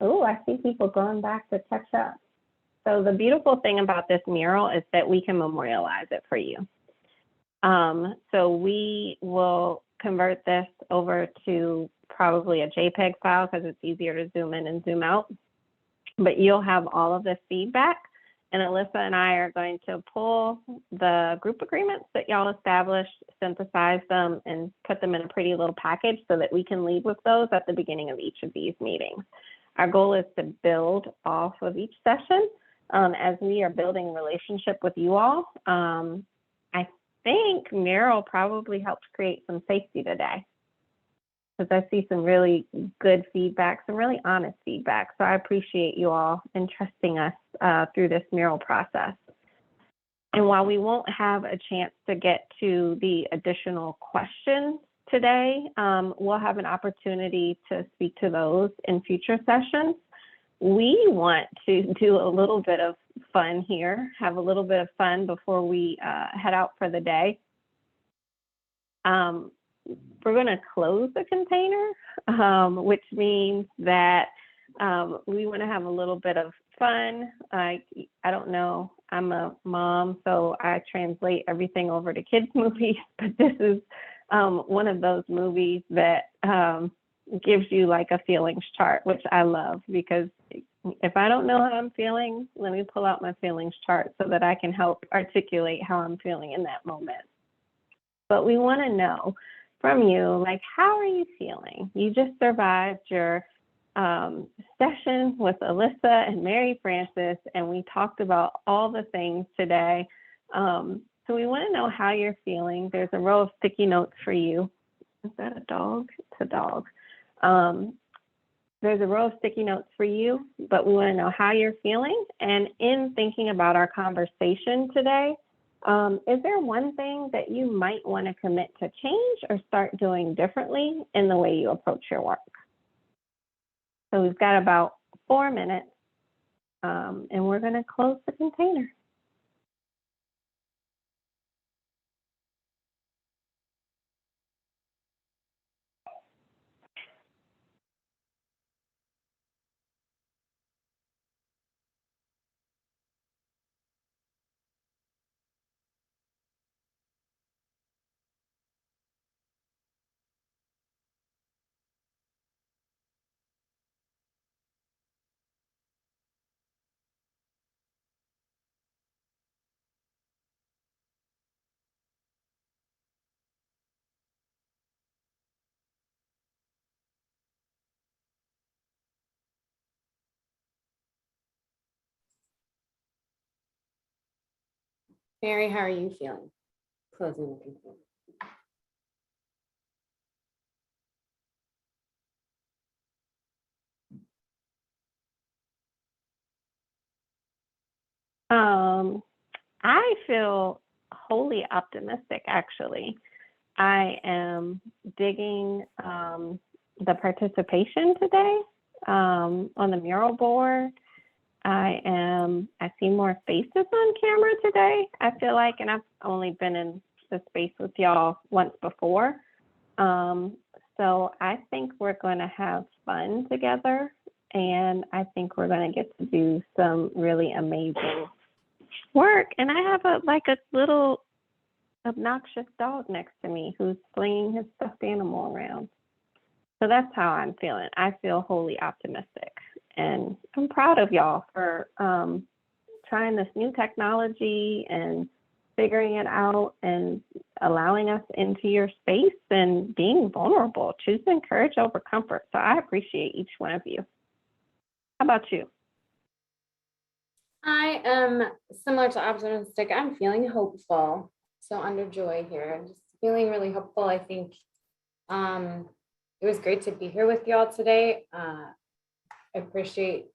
Oh, I see people going back to catch up. So the beautiful thing about this mural is that we can memorialize it for you. So we will convert this over to probably a JPEG file because it's easier to zoom in and zoom out. But you'll have all of this feedback, and Alyssa and I are going to pull the group agreements that y'all established, synthesize them, and put them in a pretty little package so that we can lead with those at the beginning of each of these meetings. Our goal is to build off of each session as we are building a relationship with you all. I think Mural probably helped create some safety today, because I see some really good feedback, some really honest feedback. So I appreciate you all entrusting us through this mural process. And while we won't have a chance to get to the additional questions today, we'll have an opportunity to speak to those in future sessions. We want to do a little bit of fun here, have a little bit of fun before we head out for the day. We're going to close the container, which means that we want to have a little bit of fun. I don't know, I'm a mom, so I translate everything over to kids' movies, but this is one of those movies that gives you like a feelings chart, which I love, because if I don't know how I'm feeling, let me pull out my feelings chart so that I can help articulate how I'm feeling in that moment. But we want to know from you, like, how are you feeling? You just survived your session with Alyssa and Mary Frances, and we talked about all the things today. So we want to know how you're feeling. There's a row of sticky notes for you. Is that a dog? It's a dog. There's a row of sticky notes for you, but we want to know how you're feeling. And in thinking about our conversation today, is there one thing that you might want to commit to change or start doing differently in the way you approach your work? So we've got about 4 minutes. And we're going to close the container. Mary, how are you feeling? Closing the container. I feel wholly optimistic, actually. I am digging the participation today on the mural board. I see more faces on camera today, I feel like, and I've only been in the space with y'all once before. So I think we're going to have fun together, and I think we're going to get to do some really amazing work. And I have a little obnoxious dog next to me who's flinging his stuffed animal around. So that's how I'm feeling. I feel wholly optimistic, and I'm proud of y'all for trying this new technology and figuring it out and allowing us into your space and being vulnerable. Choose to encourage over comfort. So I appreciate each one of you. How about you? I am similar to optimistic. I'm feeling hopeful. So under joy here. I'm just feeling really hopeful. I think it was great to be here with y'all today. I appreciate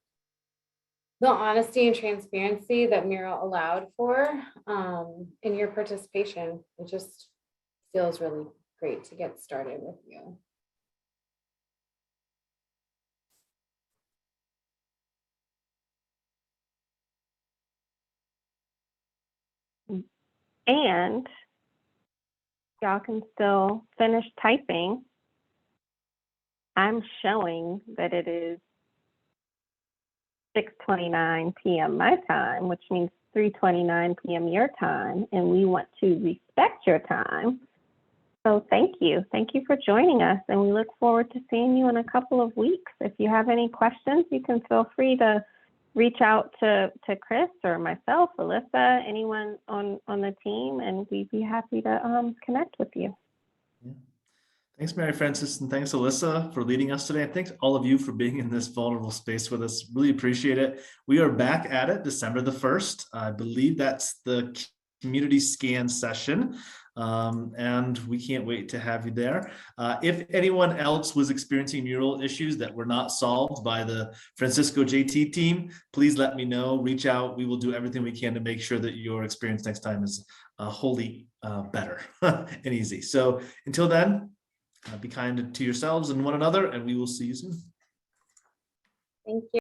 the honesty and transparency that Mural allowed for in your participation. It just feels really great to get started with you. And y'all can still finish typing. I'm showing that it is 6:29 p.m. my time, which means 3:29 p.m. your time, and we want to respect your time. So thank you. Thank you for joining us, and we look forward to seeing you in a couple of weeks. If you have any questions, you can feel free to reach out to Chris or myself, Alyssa, anyone on the team, and we'd be happy to connect with you. Yeah. Thanks, Mary Frances, and thanks, Alyssa, for leading us today. And thanks all of you for being in this vulnerable space with us. Really appreciate it. We are back at it December the 1st. I believe that's the community scan session. And we can't wait to have you there. If anyone else was experiencing mural issues that were not solved by the Francisco JT team, please let me know, reach out. We will do everything we can to make sure that your experience next time is wholly better and easy. So until then, be kind to yourselves and one another, and we will see you soon. Thank you.